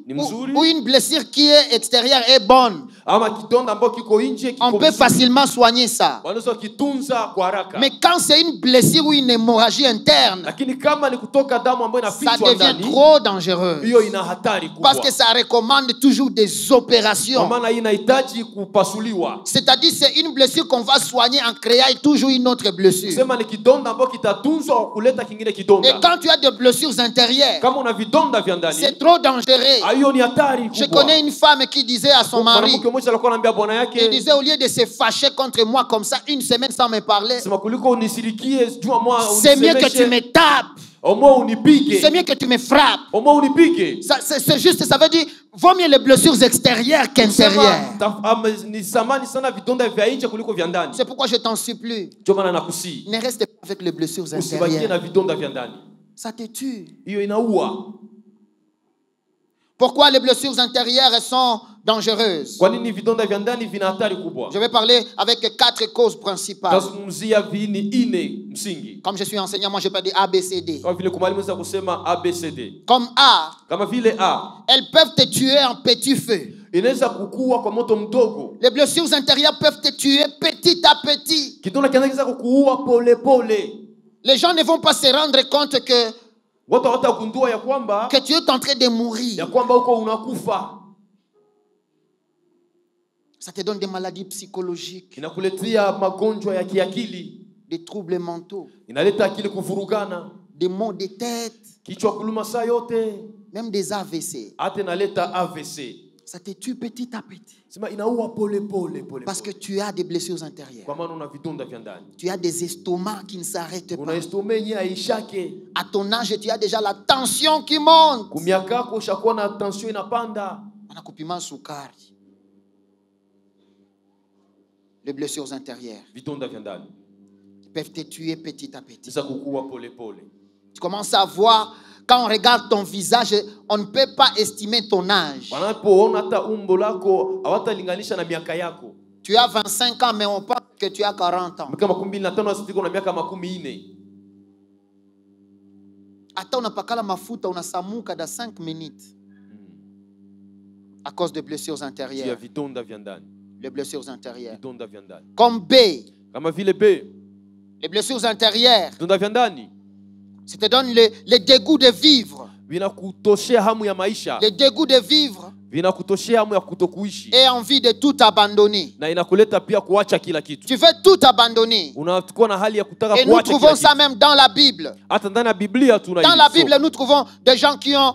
ni mzuri, ou une blessure qui est extérieure est bonne, ama kidonda ambao kiko nje kiko on peut vizuri, facilement soigner ça. wanaweza kitunza kwa haraka. Mais quand c'est une blessure ou une hémorragie interne, Lakini kama ni kutoka damu ambayo ça inafichwa devient ndani, trop dangereux. hiyo ina hatari kubwa. Parce que ça recommande toujours des opérations. Kwa maana inahitaji kupasuliwa. C'est-à-dire c'est une blessure qu'on va soigner en créant toujours une autre blessure. Sema ni kidonda ambao kitatunzwa kwa kuleta kingine kidonda. Et quand tu as des blessures intérieures, Kama una vidonda vya ndani, c'est trop dangereux. hiyo ni hatari kubwa. Je connais une femme qui disait à son mari, Mwanamke mmoja alikuwa anambia bwana il yake, disait au lieu de se fâcher contre moi comme ça une semaine sans me parler, sema kuliko unisirikie jua mwa c'est mieux que tu me tapes, omo unipige, c'est mieux que tu me frappes. omo unipige. C'est juste, ça veut dire, vaut mieux les blessures extérieures qu'intérieures. Ni samani sana vidonda vya nje kuliko vya ndani. C'est pourquoi je t'en supplie, Ndio maana nakusii, ne reste pas avec les blessures usibakie intérieures. na vidonda vya ndani. Ça te tue. Hiyo inaua. Pourquoi les blessures intérieures sont dangereuses? Kwa nini vidonda vya ndani vina hatari kubwa? Je vais parler avec 4 causes principales. Tazungumzia viini ine msingi. Comme je suis enseignant, moi je peux dire A, B, C, D. Kama vile kumalimu za kusema ABCD. Comme A, Kama vile A, elles peuvent te tuer en petit feu. inaweza kukua kwa moto mdogo. Les blessures intérieures peuvent te tuer petit à petit. Kidonda kinaweza kukuua pole pole. Les gens ne vont pas se rendre compte Watu hawatagundua ya kwamba que tu es en train de mourir. ya kwamba uko unakufa. Ça te donne des maladies psychologiques, Inakuletea magonjwa ya kiakili. des troubles mentaux, Inaleta akili kuvurugana. des maux de tête, Kichwa kuluma saa yote. même des AVC. Hata inaleta AVC. Ça te tue petit à petit. Sema inaua pole pole pole. Parce que tu as des blessures intérieures. Kwa maana una vidonda vya ndani. Tu as des estomacs qui ne s'arrêtent Una pas. estomeni aishake. À ton âge, tu as déjà la tension qui monte. Kumiaka yako ushakuwa na tension inapanda. Anakupima sukari. Les blessures intérieures Vidonda vya ndani. peuvent te tuer petit à petit. Sasa kukua pole pole. Tu commences à voir, quand on regarde ton visage, on ne peut pas estimer ton âge. Wanapoona hata umbo lako hawatalinganisha na miaka yako. Tu as 25 ans, mais on pense que tu as 40 ans. Kama 25 asitiko na miaka 40. Hata unapakala mafuta unasamuka dans 5 minutes. À cause de blessures Juu ya intérieures. vidonda vya ndani. Les blessures intérieures. Vidonda vya ndani. Comme B, Kama vile B, les blessures intérieures, vidonda vya ndani ça te donne le dégoût de vivre. vinakutoshea hamu ya maisha. Le dégoût de vivre Vinakutoshea hamu ya kutokuishi. et envie de tout abandonner. Na inakuleta pia kuacha kila kitu. Tu veux tout abandonner. Unakuwa na hali ya kutaka Et nous kuacha trouvons kila ça kitu. même dans la Bible. Hata ndani ya Biblia Dans la Bible, nous trouvons des gens qui ont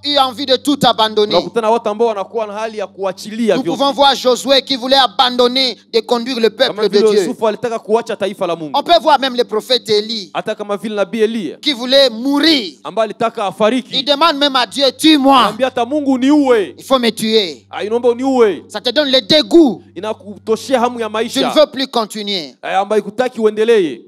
eu envie de tout abandonner. tunakutana watu ambao wanakuwa na hali ya kuachilia Nous vyote. pouvons voir Josué qui voulait abandonner de conduire le Kama peuple de vile Dieu. Yusufu alitaka kuacha taifa la Mungu. On peut voir même le prophète Élie Hata kama vile nabii Elia qui voulait mourir. ambaye alitaka Il afariki. demande même à Dieu, tue-moi. Anambia hata Mungu niue. Il faut me tuer. Inaomba uniue. Ça te donne le dégoût. Inakutoshea hamu ya Tu ne maisha. veux plus continuer. Ambayo ikutaki uendelee.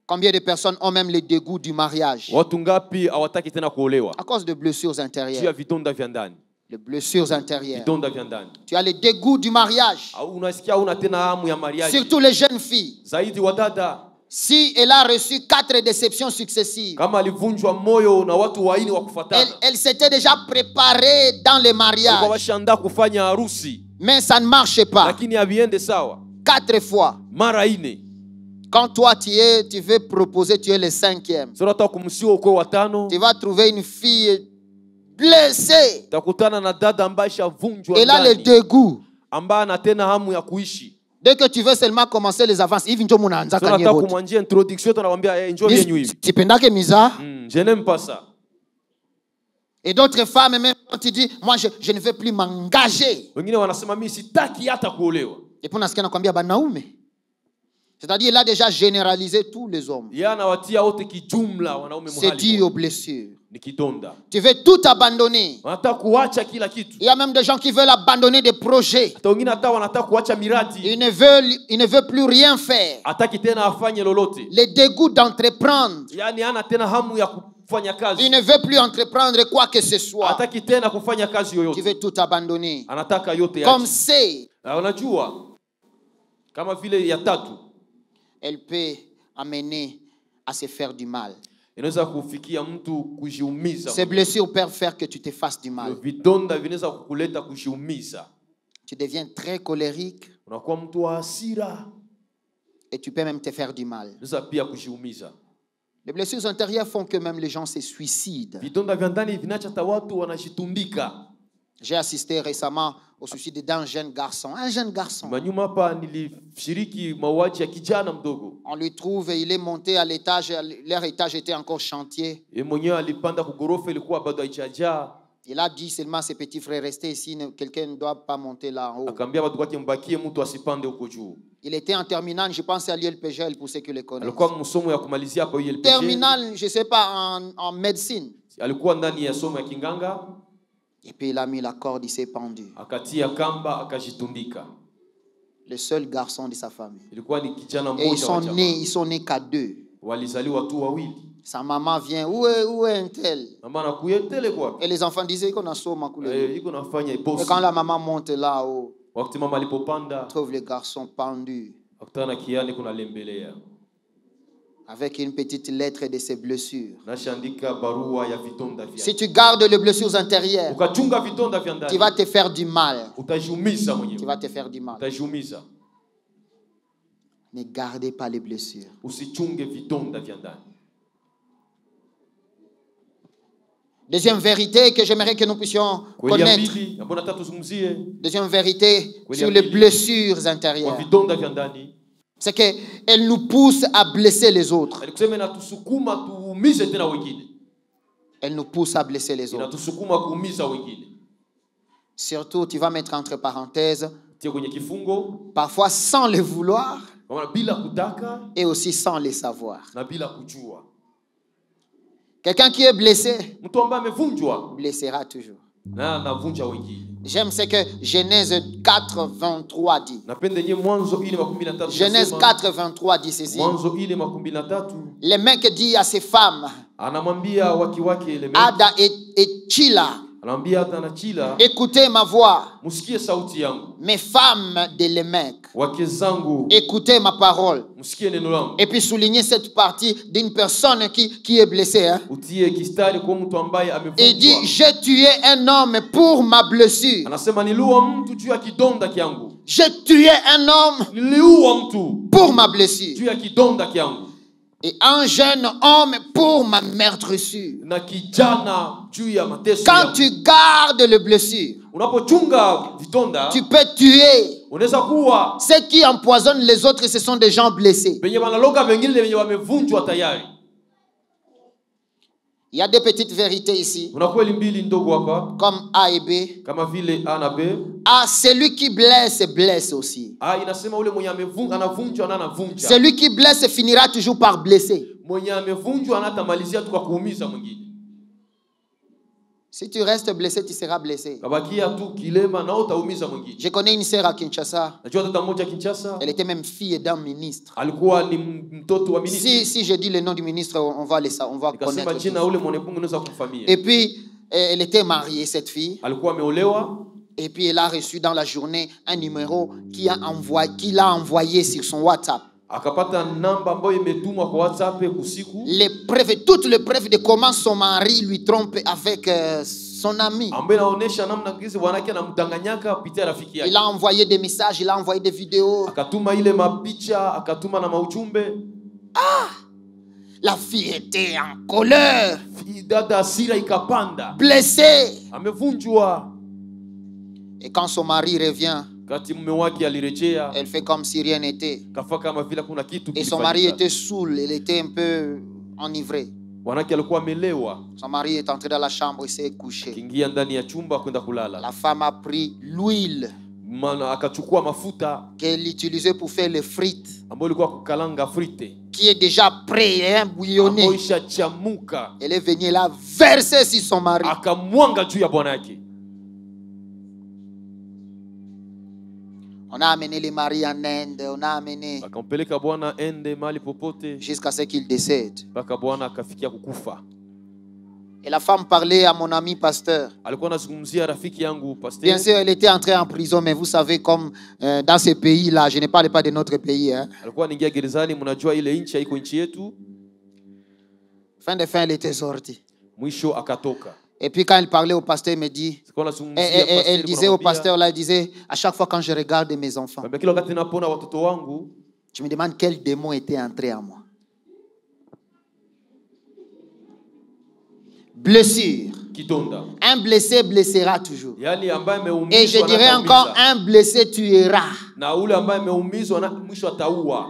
Combien de personnes ont même le dégoût du mariage? Watu ngapi hawataki tena kuolewa? À cause de blessures Juu ya intérieures. vidonda vya ndani. Les blessures intérieures. Vidonda vya ndani. Tu as le dégoût du mariage. Au unasikia una tena hamu ya mariage. Surtout les jeunes filles. Zaidi wadada. Si elle a reçu 4 déceptions successives, Kama alivunjwa moyo na watu waini wa kufuatana. elle s'était déjà préparée dans le Walikuwa mariage. washaandaa kufanya harusi. Mais ça ne marche pas. Lakini haviende sawa. 4 fois. Mara ine. Quand toi tu veux proposer, tu es le 5e. Sasa unataka kumsiwa uko watano. Tu vas trouver une fille blessée. Utakutana na dada ambaye shavunjwa Elle a le ndani. dégoût. Ambaye ana tena hamu ya kuishi. Dès que tu veux seulement commencer les avances, hivi ndio mnaanza Sasa unataka kanyerote. kumwanjia introduction tunamwambia enjoy yenyu hivi. Sipendake miza. Je n'aime pas ça. Et d'autres femmes, même quand tu dis, moi je ne veux plus m'engager. Wengine wanasema mimi sitaki hata kuolewa. Et puis nasikia nakwambia banaume. C'est-à-dire il a déjà généralisé tous les hommes. Yeye anawatia wote kijumla wanaume C'est dû mahali. aux blessures. Ni kidonda. Tu veux tout abandonner. Wanataka kuacha kila kitu. Il y a même des gens qui veulent abandonner des projets. Hata wengine hata wanataka kuacha miradi. Il ne veut plus rien faire. Hataki tena afanye lolote. Le dégoût d'entreprendre. Yaani hana tena hamu ya kufanya kazi. Il ne veut plus entreprendre quoi que ce soit. Hataki tena kufanya kazi Tu yoyote. veux tout abandonner. Anataka yote Comme yake. c'est, Na unajua kama vile ya tatu elle peut amener à se faire du mal. inaweza kufikia mtu kujiumiza. Ces blessures peuvent faire que tu te fasses du mal. Vidonda vinaweza kukuleta kujiumiza. Tu deviens très colérique Unakuwa mtu wa hasira. et tu peux même te faire du mal. Inaweza pia kujiumiza. Les blessures intérieures font que même les gens se suicident. Vidonda vya ndani vinaacha hata watu wanajitundika. J'ai assisté récemment au suicide d'un jeune garçon. Un jeune garçon. Manyuma hapa nilishiriki mauaji ya kijana mdogo. On lui trouve, il est monté à l'étage, leur étage était encore chantier. Yeye mwenyewe alipanda kugorofa ilikuwa bado haijajaa. Il a dit seulement à ses petits frères, restez ici, quelqu'un ne doit pas monter là en haut. Akaambia watu wake mbakie mtu asipande huko juu. Il était en terminale, je pense à l'ULPGL pour ceux qui le connaissent. Alikuwa msomo ya kumalizia hapa ULPG. Terminale, je ne sais pas, en médecine. Alikuwa ndani ya somo ya kinganga. Et puis il a mis la corde, il s'est pendu. Akatia kamba akajitundika. Le seul garçon de sa famille. Ilikuwa ni kijana Et mmoja. ils sont nés qu'à deux. Walizaliwa tu wawili. Sa maman vient, où est un tel? Mama anakuetele kwa. Et les enfants disaient qu'on a soma coulé. Iko nafanya Et iposi. quand la maman monte là-haut, Wakati mama alipopanda, on trouve le garçon pendu akutana kiani kuna lembelea. avec une petite lettre de ses blessures. Nashaandika barua ya vidonda vya. Si tu gardes les blessures intérieures, Ukachunga vidonda vya ndani. tu vas te faire du mal. Utajiumiza Tu mwenyewe. vas te faire du mal. Utajiumiza. Ne gardez pas les blessures. Usichunge vidonda vya ndani. Deuxième vérité que j'aimerais que nous puissions connaître. Deuxième vérité sur les blessures intérieures. C'est qu'elles nous poussent à blesser les autres. Elles nous poussent à blesser les autres. Surtout, tu vas mettre entre parenthèses, parfois sans le vouloir et aussi sans le savoir. Quelqu'un qui est blessé blessera toujours. J'aime ce que Genèse 4, 23 dit. Genèse 4, 23 dit ceci. Le mec dit à ses femmes, Ada et Chila, écoutez ma voix. Mes femmes de Lémec, écoutez ma parole. Et puis souligner cette partie d'une personne qui est blessée. Hein? Il dit, j'ai tué un homme pour ma blessure. J'ai tué un homme pour ma blessure. Et un jeune homme pour ma meurtrissure. Quand tu gardes les blessures, tu peux tuer. Ceux qui empoisonnent les autres, ce sont des gens blessés. Il y a des petites vérités ici, comme A et B. A, celui qui blesse, blesse aussi. Celui qui blesse finira toujours par blesser. Si tu restes blessé, tu seras blessé. Je connais une sœur à Kinshasa. Elle était même fille d'un ministre. Si je dis le nom du ministre, on va connaître. Et puis, elle était mariée, cette fille. Et puis, elle a reçu dans la journée un numéro qu'il a envoyé sur son WhatsApp. Toutes les preuves de comment son mari lui trompe avec son ami. Il a envoyé des messages, il a envoyé des vidéos. La fille était en colère, blessée. Et quand son mari revient, elle fait comme si rien n'était. Et son mari était saoul, il était un peu enivré. Son mari est entré dans la chambre et s'est couché. La femme a pris l'huile qu'elle utilisait pour faire les frites, qui est déjà prêt, hein, bouillonné. Elle est venue là verser sur son mari. On a amené les maris en Inde, on a amené jusqu'à ce qu'il décède. Et la femme parlait à mon ami pasteur. Bien sûr, elle était entrée en prison, mais vous savez, comme dans ces pays-là, je ne parle pas de notre pays. Hein. Fin de fin, elle était sortie. Mwisho akatoka. Et puis quand elle parlait au pasteur, il me dit, Sikuwa nazungumzia elle pastor, disait au kunamwambia, pasteur, là, elle disait, à chaque fois quand je regarde mes enfants, kwambia kila wakati napoona watoto wangu je me demande quel démon était entré en moi. Blessure. kidonda. Un blessé blessera toujours. Yaani ambaye ameumizwa Et je na dirais ataumiza. encore, un blessé tuera. Na ule ambaye ameumizwa na mwisho ataua.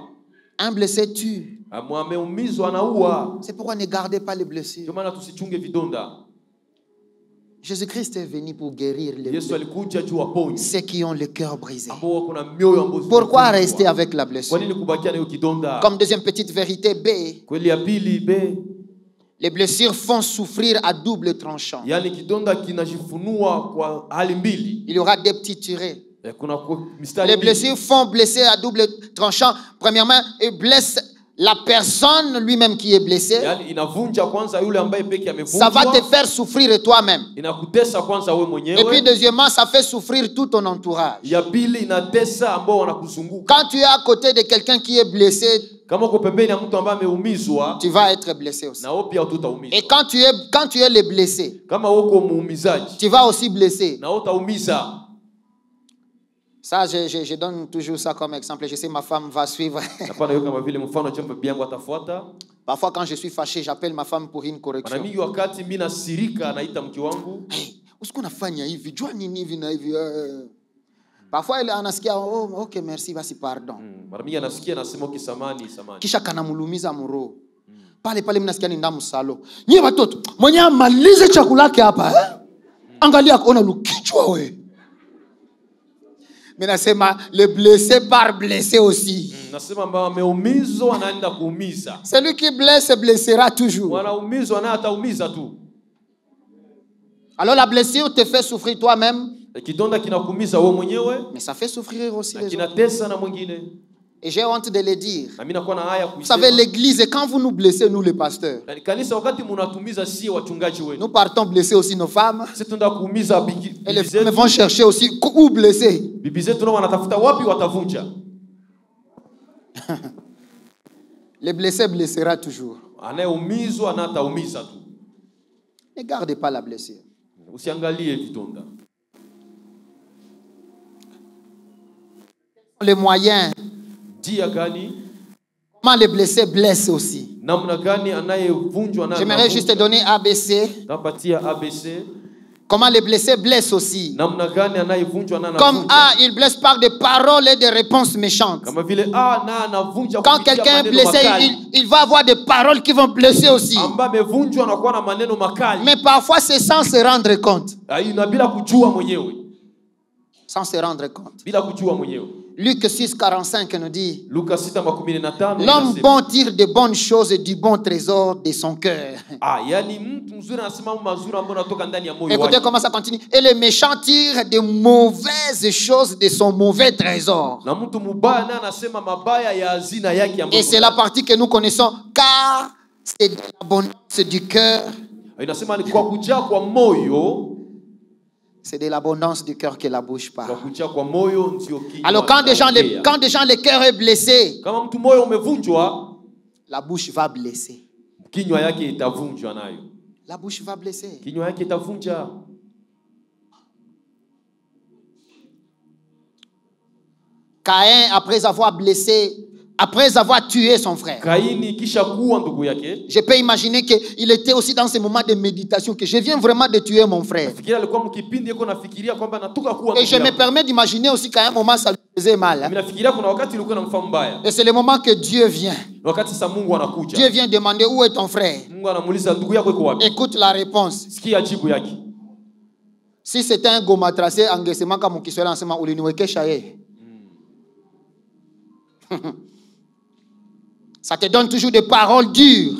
Un blessé tue. Ameumizwa anaua. C'est pourquoi ne gardez pas les blessures. Ndio maana tusichunge vidonda. Jésus-Christ est venu pour guérir les Yesu alikuja juu aponye. ceux qui ont le cœur brisé. Ambao kuna mioyo ambayo. Pourquoi rester avec la blessure? Kwa nini kubakia na hiyo kidonda? Comme deuxième petite vérité B, Kweli ya pili B, les blessures font souffrir à double tranchant. yaani kidonda kinajifunua kwa hali mbili. Il y aura des petits tirés. Kuna mistari. Les blessures font blesser à double tranchant. Premièrement, ils blessent la personne lui-même qui est blessée. Yaani inavunja kwanza yule ambaye peke amevunjwa. Ça va te faire souffrir toi-même. Inakutesa kwanza wewe mwenyewe. Et puis deuxièmement, ça fait souffrir tout ton entourage. Ya pili inatesa ambao wanakuzunguka. Quand tu es à côté de quelqu'un qui est blessé, Kama uko pembeni ya mtu ambaye ameumizwa, tu vas être blessé aussi. na wewe pia utaumizwa. Et quand tu es le blessé, Kama uko muumizaji, tu vas aussi blesser. na wewe utaumiza. Ça, je donne toujours ça comme exemple. Je sais ma femme va suivre. Hapana, hiyo kama vile mfano jambo bibi atafuata. Parfois, quand je suis fâché, j'appelle ma femme pour une correction. Mara mingi wakati mimi nasirika naita mke wangu. Hey, usikunafanya hivi, jua nini hivi na hivi. Parfois, elle anasikia, oh, ok, merci, basi pardon. Mara mingi anasikia nasema samani. Kisha kanamulumiza muro. Pale mimi nasikia ni ndamu salo. Nyie watoto, mwenye amalize chakula yake hapa, angalia kuona lukichwa we. Mais nasema le blessé par blessé aussi. Nasema mbao ameumizwa anaenda kuumiza. Celui qui blesse blessera toujours. Wanaumizwa na ataumiza tu. Alors la blessure te fait souffrir toi-même. Kidonda kinakuumiza wewe mwenyewe, mais ça fait souffrir aussi les autres. Kinatesa na mwingine. Et j'ai honte de le dire. Na mimi nakuwa na haya Vous savez, l'église, quand vous nous blessez, nous les pasteurs, kanisa wakati mnatumiza si wachungaji wenu. nous partons blesser aussi nos femmes. Sisi tunaenda kuumiza bibi. Et les femmes vont chercher aussi où blesser. Bibi zetu nao wanatafuta wapi watavunja. Le blessé blessera toujours. Anayeumizwa na ataumiza tu. Ne gardez pas la blessure. Usiangalie vidonda. Les moyens. Dia gani? Comment les blessés blessent aussi. Namna gani anayevunjwa na. J'aimerais juste donner ABC. Tapatia ABC. Comment les blessés blessent aussi. Namna gani anayevunjwa na. Comme A, il blesse par des paroles et des réponses méchantes. Kama vile A na anavunja. Quand quelqu'un est blessé, il va avoir des paroles qui vont blesser aussi. Amba amevunjwa na kuwa na maneno makali. Mais parfois c'est sans se rendre compte. Na bila kujua mwenyewe. Sans se rendre compte. Bila kujua mwenyewe. Luc 6,45 nous dit, l'homme bon tire de bonnes choses et du bon trésor de son cœur. Écoutez comment ça continue. Et le méchant tire de mauvaises choses de son mauvais trésor. Et c'est la partie que nous connaissons, car c'est de l'abondance du cœur. C'est de l'abondance du cœur que la bouche parle. Alors quand des gens le cœur est blessé, la bouche va blesser. La bouche va blesser. Caïn, après avoir blessé, après avoir tué son frère, je peux imaginer qu'il était aussi dans ce moment de méditation, que je viens vraiment de tuer mon frère. Et je me permets d'imaginer aussi qu'à un moment ça lui faisait mal. Et c'est le moment que Dieu vient. Dieu vient demander où est ton frère. Écoute la réponse. Si c'était un goma tracé, ça te donne toujours des paroles dures.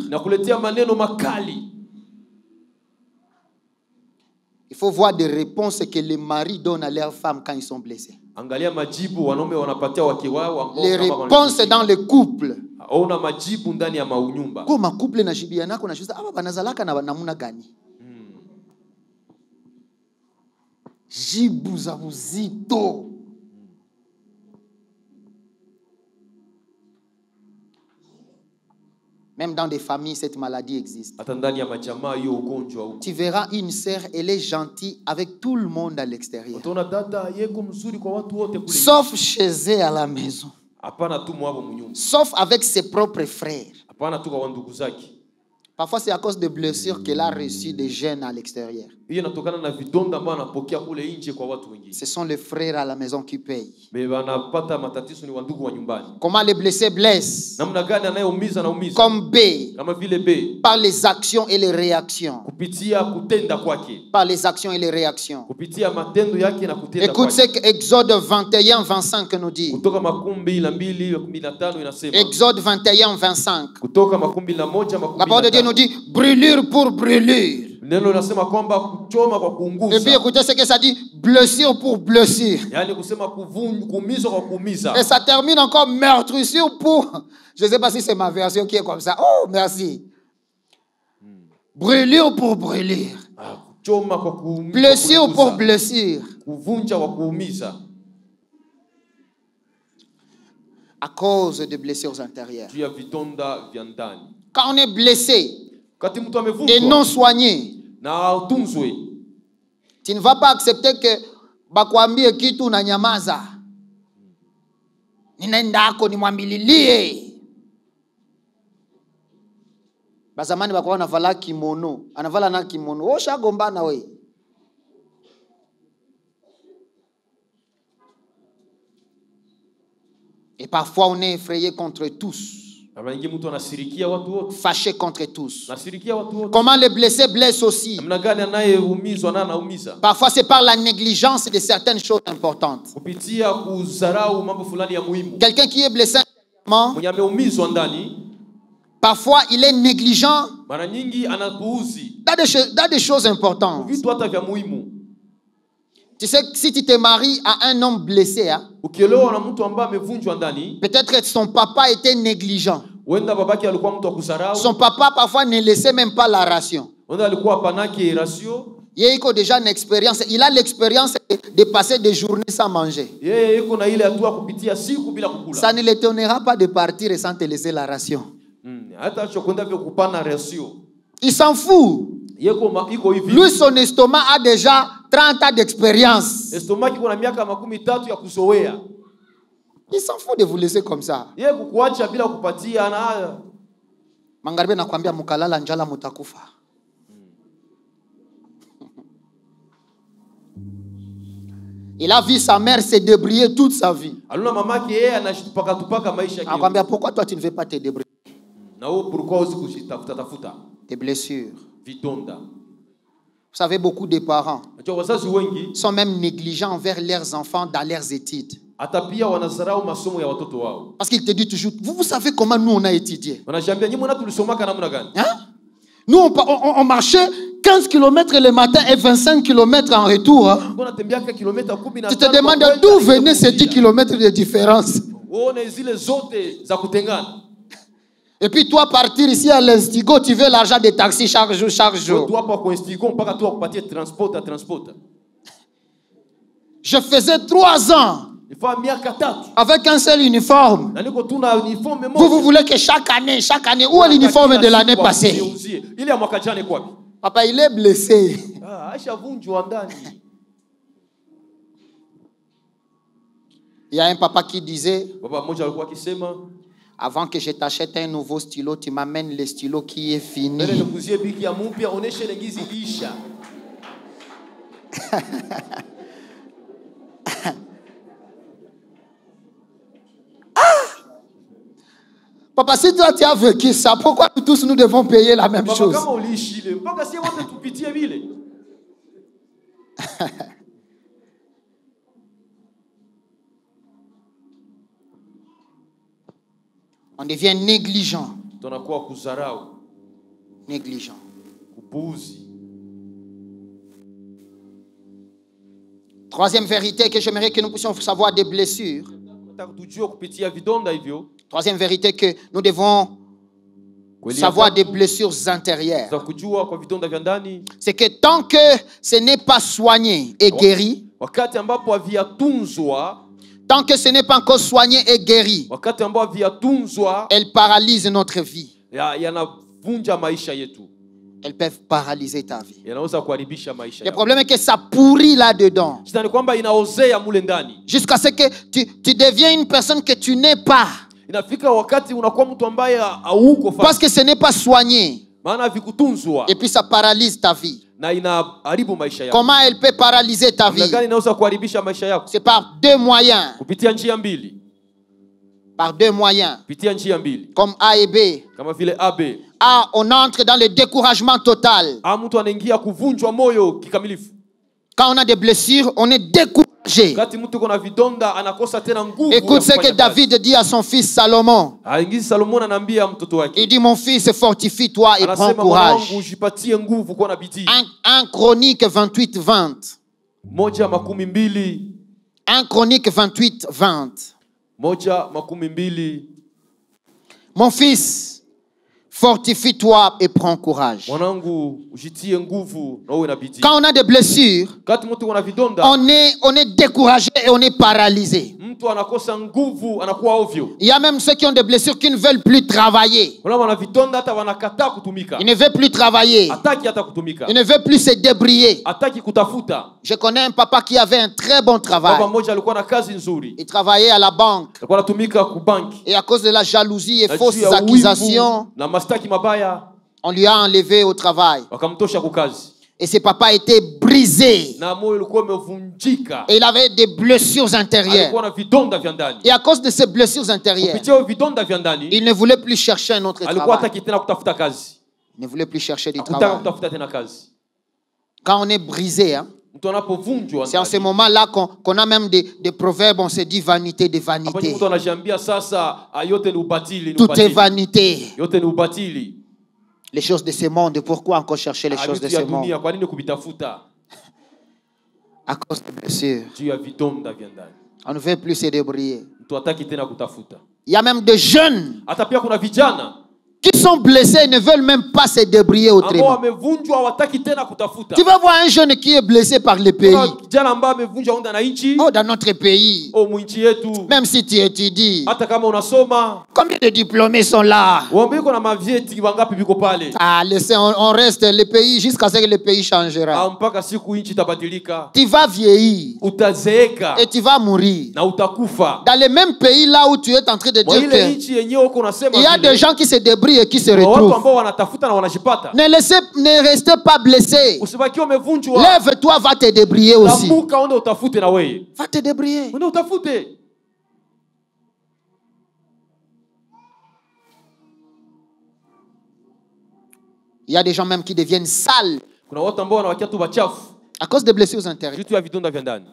Il faut voir des réponses que les maris donnent à leurs femmes quand ils sont blessés. Les réponses dans le couple. Comment couple na jibiana kuna shuza aba banazalaka na namuna gani? Jibu za uzito. Même dans des familles, cette maladie existe. hata ndani ya majamaa hiyo ugonjwa huko. Tu verras une sœur, elle est gentille avec tout le monde à l'extérieur. Utaona dada yeko mzuri kwa watu wote kule. Sauf chez elle à la maison. Hapana tu mwabo mnyumba. Sauf avec ses propres frères. Hapana tu kwa ndugu zake. Parfois, c'est à cause de blessures qu'elle a reçu des gènes à l'extérieur. Hiyo inatokana na vidonda ambao anapokea kule nje kwa watu wengine. Ce sont les frères à la maison qui payent. Mais wanapata matatizo ni wandugu wa nyumbani. Comment les blessés blessent? Namna gani anayeumiza na umiza? Comme B, Kama vile B. par les actions et les réactions. Kupitia kutenda kwake. Par les actions et les réactions. Kupitia matendo yake na kutenda kwake. Écoute ce que Exode 21, 25 nous dit. Kutoka 12:15 inasema. Exode 21, 25. Kutoka 11:15. La parole de Dieu nous dit brûlure pour brûlure. Neno nasema kwamba kuchoma kwa kuunguza. Et puis écoutez ce que ça dit, blessure pour blessure. Yaani kusema kuumiza kwa kuumiza. Et ça termine encore meurtrissure pour... Je ne sais pas si c'est ma version qui est comme ça. Oh, merci. Brûlure pour brûlure. Kuchoma kwa kuumiza. Blessure pour blessure. Kuvunja kwa kuumiza. À cause de blessures intérieures. Juu ya vidonda vya ndani. Quand on est blessé Kati mtu amevunjwa et non soigné, na utunzwe, tu ne vas pas accepter que bakwambie kitu na nyamaza. Ninaenda ako nimwambililie. Bazamani bakwa anavala kimono, anavala na kimono. Osha gombana we. Et parfois on est effrayé contre tous. Fâché contre tous. Comment les blessés blessent aussi. Parfois c'est par la négligence de certaines choses importantes. Quelqu'un qui est blessé, parfois il est négligent dans des choses importantes. Tu sais, si tu te maries à un homme blessé, hein, peut-être que son papa était négligent. Son papa parfois ne laissait même pas la ration. Il a déjà une expérience. Il a l'expérience de passer des journées sans manger. Ça ne l'étonnera pas de partir sans te laisser la ration. Il s'en fout. Lui, son estomac a déjà 30 ans d'expérience. Il s'en fout de vous laisser comme ça. Mangarbe nakwambia mukalala njala mutakufa. Il a vu sa mère se débrouiller toute sa vie. Nakwambia pourquoi toi tu ne veux pas te débrouiller? Des blessures. Vous savez, beaucoup de parents sont même négligents envers leurs enfants dans leurs études. Parce qu'il te dit toujours, vous savez comment nous on a étudié. Hein? Nous on marchait 15 km le matin et 25 km en retour. Hein? Tu te demandes d'où venaient ces 10 km de différence. Et puis toi partir ici à l'Instigo, tu veux l'argent des taxis chaque jour, chaque jour. Je faisais 3 ans avec un seul uniforme. Vous voulez que chaque année, où est l'uniforme de l'année passée? Papa, il est blessé. Il y a un papa qui disait, avant que je t'achète un nouveau stylo, tu m'amènes le stylo qui est fini. Papa, si toi tu as vécu ça, pourquoi tous nous devons payer la même chose? On devient négligent. Négligent. Troisième vérité que j'aimerais que nous puissions savoir des blessures. Troisième vérité que nous devons savoir des blessures intérieures. C'est que tant que ce n'est pas soigné et guéri, tant que ce n'est pas encore soigné et guéri, elle paralyse notre vie. yanavunja maisha yetu, elles peuvent paralyser ta vie. yanaweza kuharibisha maisha Le yako. problème est que ça pourrit là-dedans. Shida ni kwamba inaozea mule ndani, Jusqu'à ce que tu deviens une personne que tu n'es pas. inafika wakati unakuwa mtu ambaye hauko Parce que ce n'est pas soigné. maana vikutunzwa Et puis ça paralyse ta vie. na inaharibu maisha yako. Comment elle peut paralyser ta Namna vie? gani inaweza kuharibisha maisha yako? C'est par deux moyens. Kupitia njia mbili, Par deux moyens. kupitia njia mbili, Comme A et B. kama vile AB. A, on entre dans le découragement total. Mtu anaingia kuvunjwa moyo kikamilifu. Quand on a des blessures, on est découragé. Wakati mtu kuna vidonda anakosa tena nguvu. Écoute ce que David dit à son fils Salomon. Aingizi Salomon anaambia mtoto wake. Il dit, mon fils, fortifie-toi et prends Anasema courage. mwanangu ujipatie nguvu kwa na bidii. 1 Chronique 28-20. 1:12. 1 Chronique 28-20. 1:12. Mon fils, fortifie-toi et prends courage. Mwanangu ujitie nguvu na uwe na bidii. Quand on a des blessures, Wakati mtu kuna vidonda, on est découragé et on est paralysé. mtu anakosa nguvu, anakuwa ovyo. Il y a même ceux qui ont des blessures qui ne veulent plus travailler. Wala wana vidonda hata wanakataa kutumika. Ils ne veulent plus travailler. Hataki hata kutumika. Ils ne veulent plus se débrouiller. Hataki kutafuta. Je connais un papa qui avait un très bon travail. Baba mmoja alikuwa na kazi nzuri. Il travaillait à la banque. Alikuwa anatumika ku bank. Et à cause de la jalousie et Na fausses juu ya accusations, wivu na mastaki mabaya on lui a enlevé au travail. wakamtosha kukazi. Et ses papas étaient brisés. Na moyo ulikuwa umevunjika. Et il avait des blessures intérieures. Alikuwa na vidonda vya ndani. Et à cause de ces blessures intérieures, Kupitia vidonda vya ndani, il ne voulait plus chercher un autre alikuwa travail. hataki tena kutafuta kazi. Il ne voulait plus chercher du Hakutaka travail. kutafuta tena kazi. Quand on est brisé, hein, Mtu anapovunjwa, c'est en ce moment-là qu'on a même des proverbes, on se dit vanité de hapo vanité. mtu anajiambia sasa yote ni ubatili, ni Tout est ubatili. vanité. Yote ni ubatili. Les choses de ce monde, pourquoi encore chercher les choses de Vitu ya ce monde? dunia kwa nini kuvitafuta? À cause des blessures. Juu ya vidonda vya ndani. On ne veut plus se débrouiller. Mtu hataki tena kutafuta. Il y a même des jeunes Hata pia kuna vijana qui sont blessés et ne veulent même pas se débrouiller ambao autrement. wamevunjwa hawataki tena kutafuta. Tu vas voir un jeune qui est blessé par le pays. Kuna kijana ambaye amevunjwa onda na nchi. Oh, dans notre pays, Mwinchi yetu. même si tu étudies, Hata kama unasoma, combien de diplômés sont là? waambie kuna mavyeti wangapi viko pale. Ah, laissez, on reste le pays jusqu'à ce que le pays changera. Mpaka siku nchi itabadilika. Tu vas vieillir Utazeeka et tu vas mourir. na utakufa. Dans le même pays là où tu es en train de Kwa dire ile que nchi yenyewe uko unasema il y a vile, des gens qui se débrouillent et qui se kuna watu retrouvent. ambao wanatafuta na wanajipata. Ne restez pas blessé. Usibakiwe umevunjwa. Lève-toi, va te débrouiller aussi. Tamuka uende utafute na wewe. Va te débrouiller. Uende utafute. Il y a des gens même qui deviennent sales Kuna watu ambao wanawakia tu wachafu à cause des blessures intérieures. vitu ya vidonda vya ndani.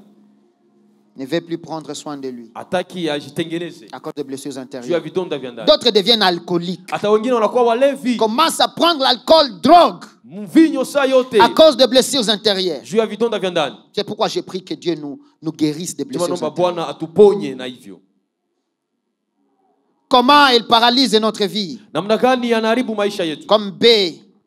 Ne veut plus prendre soin de lui Hataki ajitengeneze à cause des blessures juu ya intérieures. vidonda vya ndani. D'autres deviennent alcooliques. Hata wengine wanakuwa walevi, Commencent à prendre l'alcool, drogue mvinyo saa yote à cause des blessures intérieures. juu ya vidonda vya ndani. C'est pourquoi j'ai pris que Dieu nous guérisse des blessures Tunaomba intérieures. Bwana atuponye na hivyo. Comment il paralyse notre vie? Namna gani anaharibu maisha yetu? Comme B,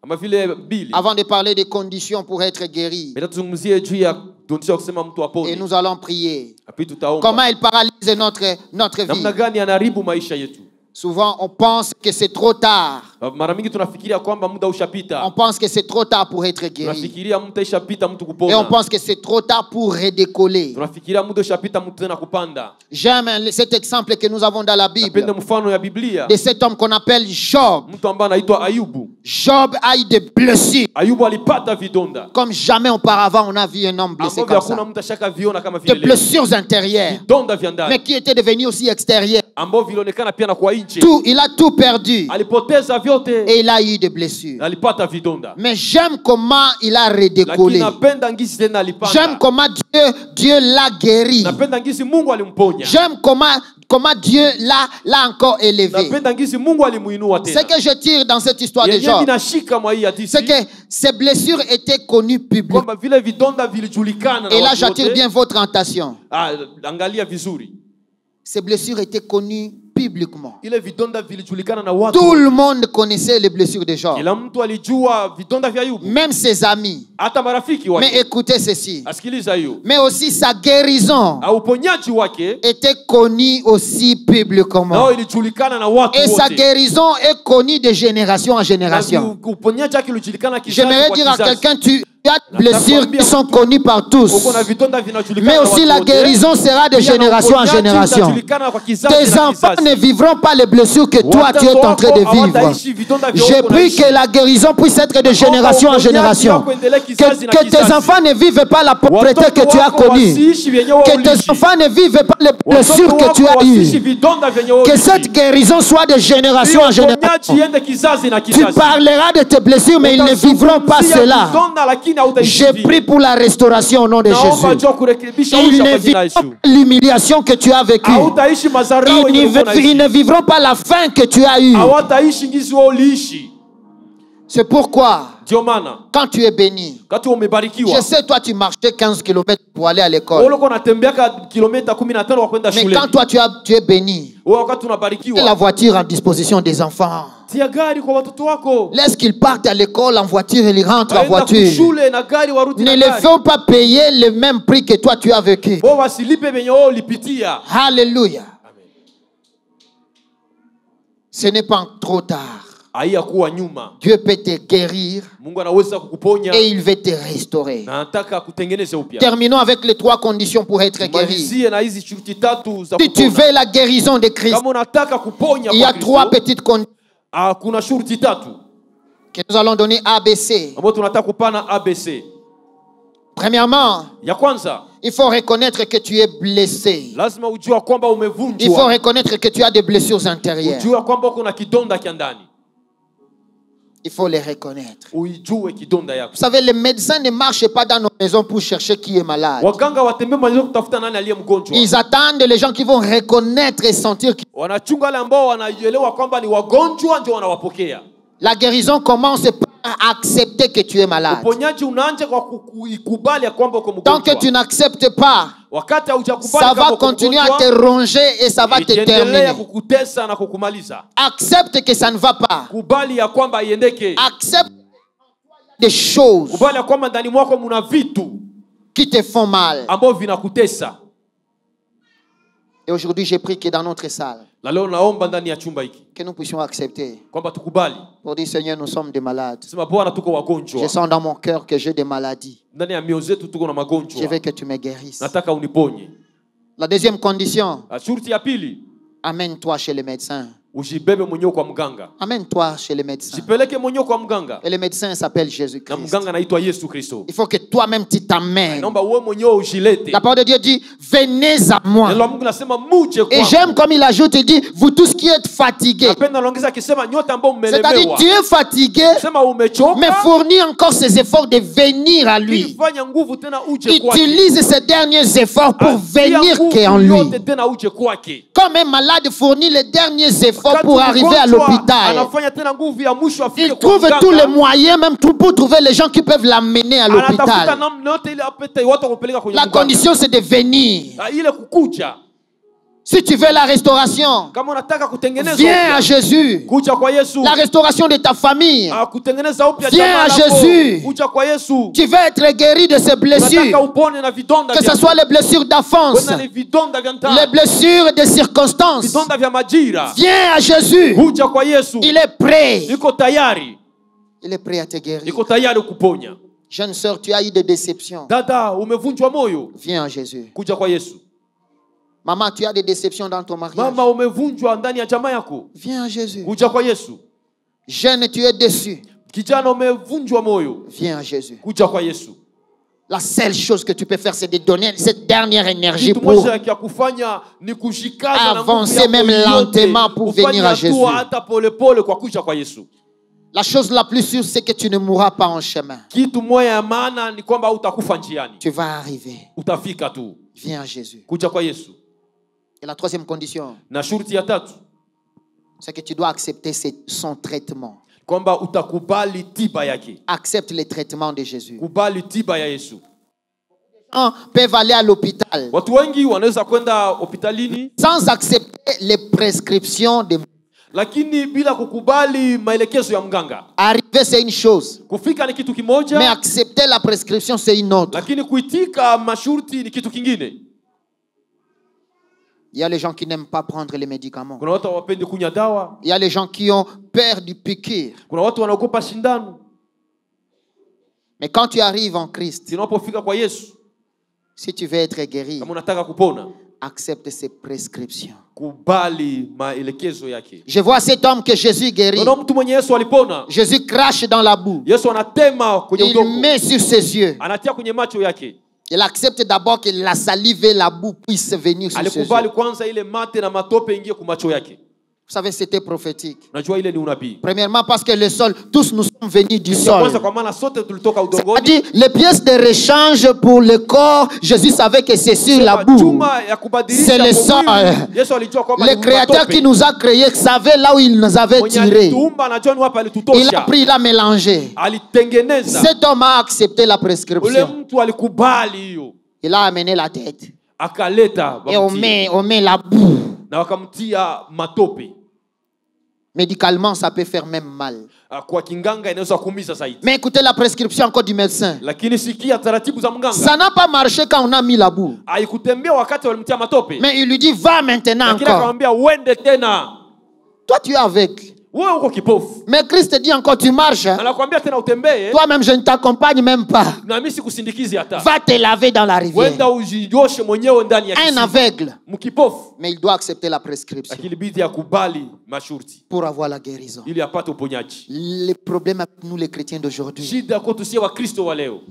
Kama vile mbili. avant de parler des conditions pour être guéri. Meta tuzungumzie juu ya tunataka kusema mtu Et apone. nous allons prier. Api tutaomba. Comment il paralyse notre Namna vie? gani anaharibu maisha yetu? Souvent, on pense que c'est trop tard. Mara mingi tunafikiria kwamba muda On ushapita. pense que c'est trop tard pour être guéri. Tunafikiria muda ishapita mtu Et on kupona. pense que c'est trop tard pour redécoller. Tunafikiria muda ushapita mtu tena kupanda. J'aime cet exemple que nous avons dans la Napenda Bible mfano ya Biblia. de cet homme qu'on appelle Job. Mtu ambaye anaitwa Ayubu. Job a eu des blessures. Ayubu alipata vidonda. Comme jamais auparavant, on a vu un homme blessé Ambavyo comme hakuna ça. mtu ashaka viona kama De vile leo. blessures intérieures, Vidonda vya mais ndani qui étaient devenues aussi extérieures. ambavyo vilionekana pia na kwa nje. Il a tout perdu Alipoteza vyote. et il a eu des blessures. Alipata vidonda. Mais j'aime comment il a Lakini redécollé. napenda ngisi tena alipanda. J'aime comment Dieu l'a guéri. Napenda ngisi Mungu alimponya. J'aime comment Dieu l'a encore élevé. Napenda ngisi Mungu alimuinua Ce tena. que je tire dans cette histoire de Yenye Job, ninashika mwa hii hadithi. c'est que ces blessures étaient connues publiquement. Kwamba vile vidonda vilijulikana na Et là, watu j'attire wote. bien votre attention. Angalia vizuri. Ces blessures étaient connues publiquement. publiquement. ile vidonda vilijulikana na watu. Tout le monde connaissait les blessures de Job. Kila mtu alijua vidonda vya Ayubu. Même ses amis. Hata marafiki Mais wake. écoutez ceci. Asikiliza hiyo. Mais aussi sa guérison Uponyaji wake était connue aussi publiquement. nao ilijulikana na watu Et sa wote. guérison est connue de génération en génération. Uponyaji wake ulijulikana kizazi J'aimerais kwa dire à kizazi. quelqu'un, tu as des blessures qui sont connues par tous. Uko na vidonda vinajulikana Mais na aussi watu la wote. guérison sera de Pia na génération en uponyaji génération. utajulikana kwa kizazi Tes na enfants kizazi. ne vivront pas les blessures que toi tu es en train de vivre. Je prie que la guérison puisse être de génération en génération. Que tes enfants ne vivent pas la pauvreté que tu as connue. Que tes enfants ne vivent pas les blessures que tu as eues. Que cette guérison soit de génération en génération. Tu parleras de tes blessures, mais ils ne vivront pas cela. Je prie pour la restauration au nom de Jésus. Ils ne vivront pas l'humiliation que tu as vécue. Ils ne vivront pas la faim que tu as eue. C'est pourquoi, quand tu es béni, je sais, toi, tu marchais 15 km pour aller à l'école. Mais quand toi, tu es béni, mets la voiture en disposition des enfants. Laisse qu'ils partent à l'école en voiture et ils rentrent en voiture. Ne les fais pas payer le même prix que toi, tu as vécu. Alléluia. Ce n'est pas trop tard. Dieu peut te guérir et il veut te restaurer. Terminons avec les 3 conditions pour être guéri. Si tu veux la guérison de Christ, il y a 3 petites conditions que nous allons donner ABC. Premièrement, il faut reconnaître que tu es blessé. Il faut reconnaître que tu as des blessures intérieures. Il faut les reconnaître. Vous savez, les médecins ne marchent pas dans nos maisons pour chercher qui est malade. Ils attendent les gens qui vont reconnaître et sentir. La guérison commence par accepter que tu es malade. Tant que tu n'acceptes pas, ça va continuer à te ronger et ça va te terminer. Accepte que ça ne va pas. Accepte des choses qui te font mal. Et aujourd'hui, j'ai pris que dans notre salle, que nous puissions accepter. Pour dire, Seigneur, nous sommes des malades. Je sens dans mon cœur que j'ai des maladies. Je veux que tu me guérisses. La deuxième condition, amène-toi chez le médecin. Amène-toi chez le médecin. Et le médecin s'appelle Jésus-Christ. Il faut que toi-même tu t'amènes. La parole de Dieu dit, venez à moi. Et j'aime comme il ajoute, il dit, vous tous qui êtes fatigués. C'est-à-dire, tu es fatigué, mais fournis encore ses efforts de venir à lui. Utilise ces derniers efforts pour venir qu'en lui. Comme un malade fournit les derniers efforts pour arriver à l'hôpital, il trouve tous les moyens, même pour trouver les gens qui peuvent l'amener à l'hôpital. La condition, c'est de venir. Si tu veux la restauration, viens à Jésus. La restauration de ta famille, viens à Jésus. Tu veux être guéri de ces blessures, que ce soit les blessures d'enfance, les blessures de circonstances. Viens à Jésus. Il est prêt. Il est prêt à te guérir. Jeune sœur, tu as eu des déceptions. Viens à Jésus. Maman, tu as des déceptions dans ton mariage. Viens à Jésus. Jeune, tu es déçu. Viens à Jésus. La seule chose que tu peux faire, c'est de donner cette dernière énergie pour avancer même lentement pour venir à Jésus. La chose la plus sûre, c'est que tu ne mourras pas en chemin. Tu vas arriver. Viens à Jésus. Et la troisième condition, c'est que tu dois accepter son traitement. Accepte les traitements de Jésus. gens peuvent aller à l'hôpital Watu wengi wanaweza kwenda hospitalini sans accepter les prescriptions de lakini bila kukubali maelekezo ya mganga. arriver, c'est une chose. Kufika ni kitu kimoja, Mais accepter la prescription, c'est une autre. lakini kuitika masharti ni kitu kingine. Il y a les gens qui n'aiment pas prendre les médicaments. Kuna watu hawapendi kunywa dawa. Il y a les gens qui ont peur du piqûre. Kuna watu wanaogopa shindano. Mais quand tu arrives en Christ, Unapofika kwa Yesu, si tu veux être guéri, kama unataka kupona, accepte ses prescriptions. kubali maelekezo yake. Je vois cet homme que Jésus guérit. Kuna mtu mwenye Yesu alipona. Jésus crache dans la boue. Yesu anatema kwenye Il udongo. met sur ses yeux. Anatia kwenye macho yake. Il accepte d'abord que la salive et la boue puissent venir sur ses yeux. Alikubali kwanza ile mate na matope ingie kwa macho yake. Vous savez, c'était prophétique. Unajua ile ni unabii. Premièrement, parce que le sol, tous nous sommes venus du sol. Kwanza kwa maana sote tulitoka udongoni. C'est-à-dire, les pièces de rechange pour le corps, Jésus savait que c'est sur la boue. Chuma ya kubadilisha C'est le sol. Yesu alijua kwamba Le Créateur qui nous a créés savait là où il nous avait tirés. Il a pris, il a mélangé. Alitengeneza. Cet homme a accepté la Ule prescription. mtu alikubali hiyo. Il a amené la tête. Akaleta Et on met la boue. na wakamtia matope. Médicalement, ça peut faire même mal. Kwa kinganga inaweza kuumiza zaidi. Mais écoutez la prescription encore du médecin. Lakini sikia taratibu za mganga. Ça n'a pas marché quand on a mis la boue. Haikutembea wakati walimtia matope. Mais il lui dit, va maintenant Lakini encore. akamwambia uende tena. Toi, tu es aveugle. Wewe uko kipofu. Mais Christ dit encore, tu marches. Anakuambia tena utembee. Toi-même, je ne t'accompagne même pas. Na mimi sikusindikizi hata. Va te laver dans la rivière. Wenda ujioshe mwenyewe ndani ya Un kisima. aveugle. Mkipofu. Mais il doit accepter la prescription Lakini bidi akubali masharti pour avoir la guérison. ili apate uponyaji. Le problème avec nous, les chrétiens d'aujourd'hui, Shida kwetu sie Wakristo wa leo.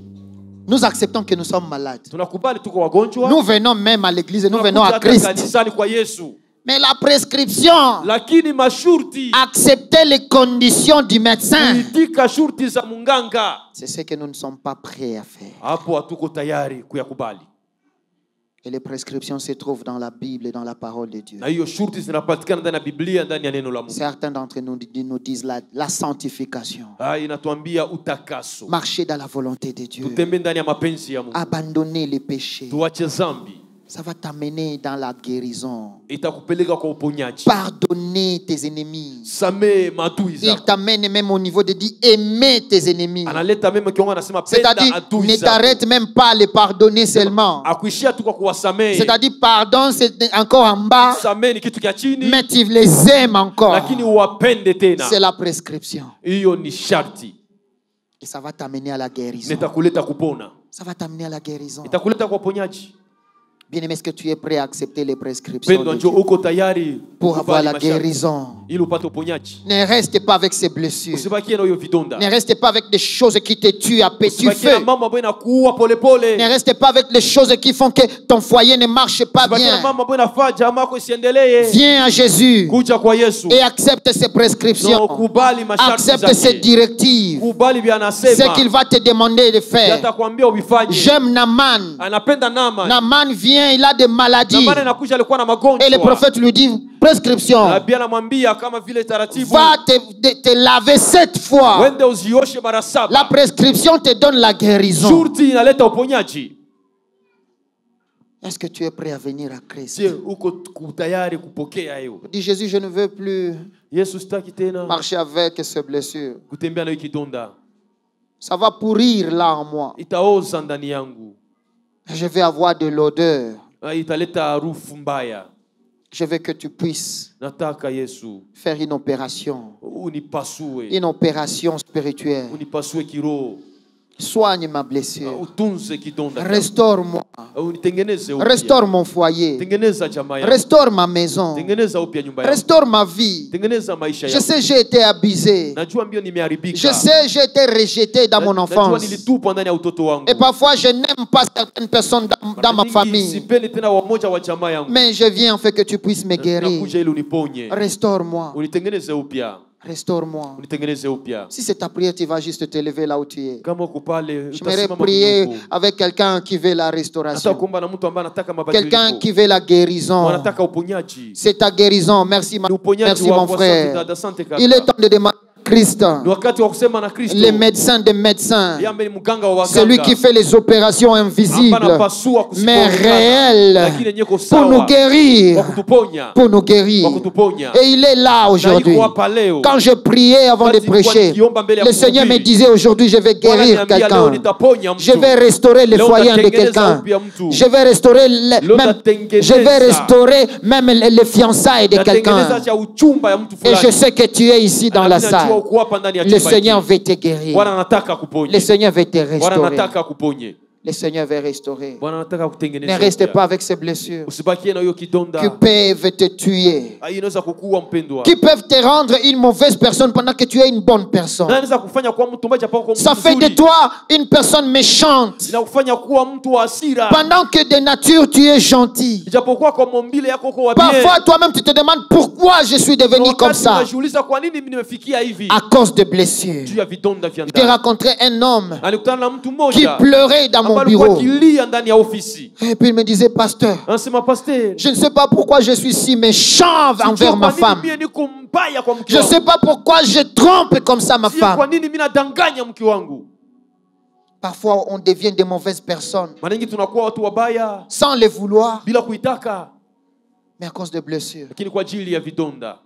nous acceptons que nous sommes malades. Tunakubali tuko wagonjwa. Nous venons même à l'église, nous venons à Tunakuja Christ. kanisani kwa Yesu. Mais la prescription, Lakini masharti accepter les conditions du médecin, kuitika shurti za munganga. c'est ce que nous ne sommes pas prêts à faire. Hapo hatuko tayari kuyakubali. Et les prescriptions se trouvent dans la Bible et dans la parole de Dieu. Na hiyo shurti zinapatikana ndani ya Biblia, ndani ya neno la Mungu. Certains d'entre nous disent la sanctification. Inatuambia utakaso. Marcher dans la volonté de Dieu. Tutembee ndani ya mapenzi ya Mungu. Abandonner les péchés. Tuache zambi. Ça va t'amener dans la guérison. Itakupeleka kwa uponyaji. Pardonner tes ennemis. Samee maadui Il zako. t'amène même au niveau de dire aimer tes ennemis. Analeta meme kiwango anasema penda C'est-à-dire, adui ne zako. t'arrête même pas à les pardonner seulement. Akuishia tu kwa kuwasamehe. C'est-à-dire, pardon, c'est encore en bas, Samehe ni kitu kia chini. mais tu les aimes encore. Lakini uwapende tena. C'est la prescription. Hiyo ni sharti. Et ça va t'amener à la guérison. Nitakuleta kupona. Ça va t'amener à la guérison. Itakuleta kwa uponyaji. Bien-aimé, est-ce que tu es prêt à accepter les prescriptions Pendwa de njoo Dieu uko tayari pour avoir kukubali la masharti guérison? ili upate uponyaji. Ne reste pas avec ces blessures. Usibakie na hiyo vidonda. Ne reste pas avec des choses qui te tuent à petit Usibakie na feu. mambo ambayo inakuua polepole. Ne reste pas avec les choses qui font que ton foyer ne marche pas Usibakie na bien. mambo ambayo inafanya jamaa yako isiendelee. Viens à Jésus Kuja kwa Yesu. et accepte ses prescriptions. Na ukubali masharti Accepte ses zake. directives. Kubali vya anasema. Ce qu'il va te demander de faire. Atakwambia uvifanye. J'aime Naaman. Anapenda Naaman. Naaman vient, il a des maladies. Naaman anakuja alikuwa na magonjwa. Et le prophète lui dit, prescription. Nabii anamwambia kama vile taratibu. Va te laver 7 fois. Wende uzioshe mara 7. La prescription te donne la guérison. Shurti inaleta uponyaji. Est-ce que tu es prêt à venir à Christ? Je uko tayari kupokea hiyo. Dis Jésus, je ne veux plus Yesu sitaki tena marcher avec ces blessures. kutembea na kidonda. Ça va pourrir là en moi. Itaoza ndani yangu. Je vais avoir de l'odeur. Italeta harufu mbaya. Je veux que tu puisses Nataka Yesu faire une opération. unipasue. Une opération spirituelle. Unipasue kiroho. Soigne ma blessure. Utunze kidonda. Restaure-moi. Unitengeneze upya. Restaure mon foyer. Tengeneza jamaa yangu. Restaure ma maison. Tengeneza upya nyumba yangu. Restaure ma vie. Tengeneza maisha Je yangu. sais, j'ai été abusé. Najua mbio nimeharibika. Je sais, j'ai été rejeté dans mon Najua enfance. nilitupwa ndani ya utoto wangu. Et parfois, je n'aime pas certaines personnes dans ma famille. Sipendi tena wamoja wa jamaa yangu. Mais je viens en fait que tu puisses me guérir. Nakuja ili uniponye. Restaure-moi. Unitengeneze upya. Restaure-moi. Unitengeneze upya. Si c'est ta prière, tu vas juste te lever là où tu es. Kama uko pale J'aimerais prier avec quelqu'un qui veut la Nataka restauration. kuomba na mtu ambaye anataka Quelqu'un mabadiliko. qui veut la guérison. Anataka uponyaji. C'est ta guérison. Merci, Ni uponyaji merci mon wako. Asante frère. dada, asante kaka. Il est temps de demander à Christ, Ni wakati wa kusema na Kristo. le médecin des médecins, Yeye ambaye ni mganga wa waganga. celui qui fait les opérations invisibles, Anapasua kusipoonekana, mais réelles, lakini yenye pour sawa, nous guérir, kwa kutuponya, pour nous guérir. kwa kutuponya. Et il est là Na aujourd'hui. yuko hapa leo. Quand je priais avant de Wakati nilikuwa prêcher, nikiomba mbele ya le Seigneur me kuhubiri, disait aujourd'hui, je vais Bwana guérir niambia leo quelqu'un. nitaponya mtu. Je vais restaurer le Leo foyer de nitatengeneza quelqu'un. upya mtu. Je vais restaurer Leo même, nitatengeneza. je vais restaurer même les fiançailles de quelqu'un. Natengeneza cha uchumba ya mtu Et je fulani. sais que tu es ici dans la Lakini najua salle. uko hapa ndani ya Le chumba Seigneur hiki. veut te guérir. Bwana anataka kuponya. Le Seigneur veut te Bwana restaurer. anataka kuponye. Le Seigneur veut restaurer. Bwana anataka Ne kutengeneza. reste upya. pas avec ces blessures Usibakie na hiyo kidonda. qui peuvent te tuer, Hii inaweza kukuua mpendwa. qui peuvent te rendre une mauvaise personne pendant que tu es une bonne personne. Na inaweza kufanya kuwa mtu mbaya japo kwa mtu Ça fait de mzuri. toi une personne méchante Inakufanya kuwa mtu wa hasira. pendant que de nature tu es gentil. Ijapokuwa kwa maumbile yako uko wa bien. Parfois toi-même tu te demandes pourquoi je suis devenu comme ça. Unajiuliza kwa nini mimi nimefikia hivi? À cause de blessures. Juu ya vidonda vya Je te ndani. raconterai un homme Alikutana na mtu qui mmoja pleurait dans mon ambaye alikuwa bureau. akilia ndani ya ofisi. Et puis il me disait, pasteur, Anasema pasteur, je ne sais pas pourquoi je suis si méchant envers ma femme. mimi niko mbaya kwa mke Je ne wangu. sais pas pourquoi je trompe comme ça ma Sijui kwa femme. nini mimi nadanganya mke wangu. Parfois on devient de mauvaises personnes Mara nyingi tunakuwa watu wabaya sans le vouloir, bila kuitaka, mais à cause de blessures. lakini kwa ajili ya vidonda,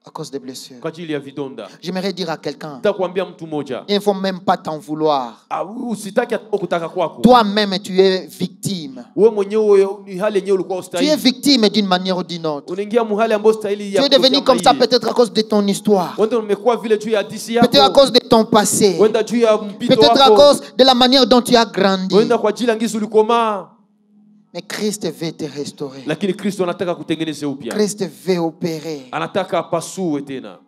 À cause de blessures. kwa ajili ya vidonda. J'aimerais dire à quelqu'un, Nataka kuambia mtu mmoja, il ne faut même pas t'en vouloir. usitaki hata kutaka kwako. Toi-même, tu es victime. Wewe mwenyewe ni hali yenyewe ulikuwa Tu es ustahili. victime d'une manière ou d'une autre. Unaingia muhali ambao ustahili Tu ya. es devenu comme ça peut-être à cause de ton histoire. Wenda umekuwa vile juu ya hadithi yako. Peut-être à cause de ton passé. Wenda juu ya mpito Peut-être à wako. cause de la manière dont tu as grandi. Wenda kwa ajili ya ngisi ulikomaa. Mais Christ veut te restaurer. Lakini Kristo anataka kutengeneza upya. Christ veut opérer. Anataka apasue tena.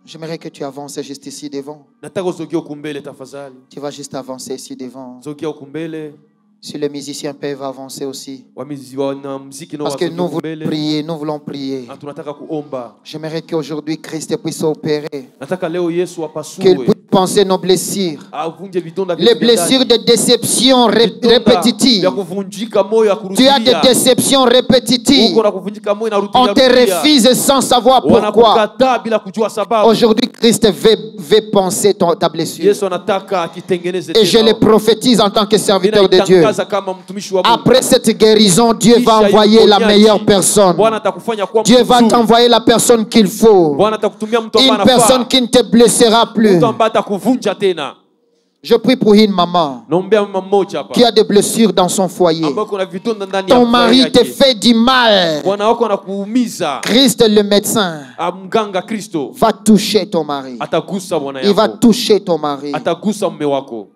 J'aimerais que tu avances juste ici devant. Nataka usogee huku mbele tafadhali. Tu vas juste avancer ici devant. Sogea huku mbele. Si les musiciens peuvent avancer aussi. Wanamuziki nao Parce que wasogee nous huku voulons mbele. prier, nous voulons prier. Na tunataka kuomba. J'aimerais qu'aujourd'hui Christ puisse opérer. Nataka leo Yesu Qu'il apasue. puisse penser nos blessures. Avunje vidonda Les blessures de déception répétitives. ya kuvunjika moyo ya Tu as kurudia. des déceptions répétitives. Uko na kuvunjika moyo na On te refuse sans savoir pourquoi. Wanakukataa bila kujua sababu. Aujourd'hui, Christ veut penser ta blessure. Yesu anataka akitengeneze Et je tena. le prophétise en tant que serviteur de Dieu. Ninatangaza kama mtumishi wa Mungu. Après cette guérison, Dieu va envoyer la meilleure personne. Bwana atakufanya kuwa Dieu mtu va mzuri. t'envoyer la personne qu'il faut. Bwana atakutumia mtu ambaye Une anafaa. personne qui ne te blessera plus. Mtu ambaye atakuvunja tena. Je prie pour une maman Naombea mama mmoja hapa. qui a des blessures dans son foyer. Ambaye kuna vidonda ndani ya Ton moyo mari yake. te fait du mal. Bwana wako anakuumiza. Christ le médecin Mganga Kristo va toucher ton mari. atagusa bwana Il va yako. toucher ton mari. Atagusa mume wako.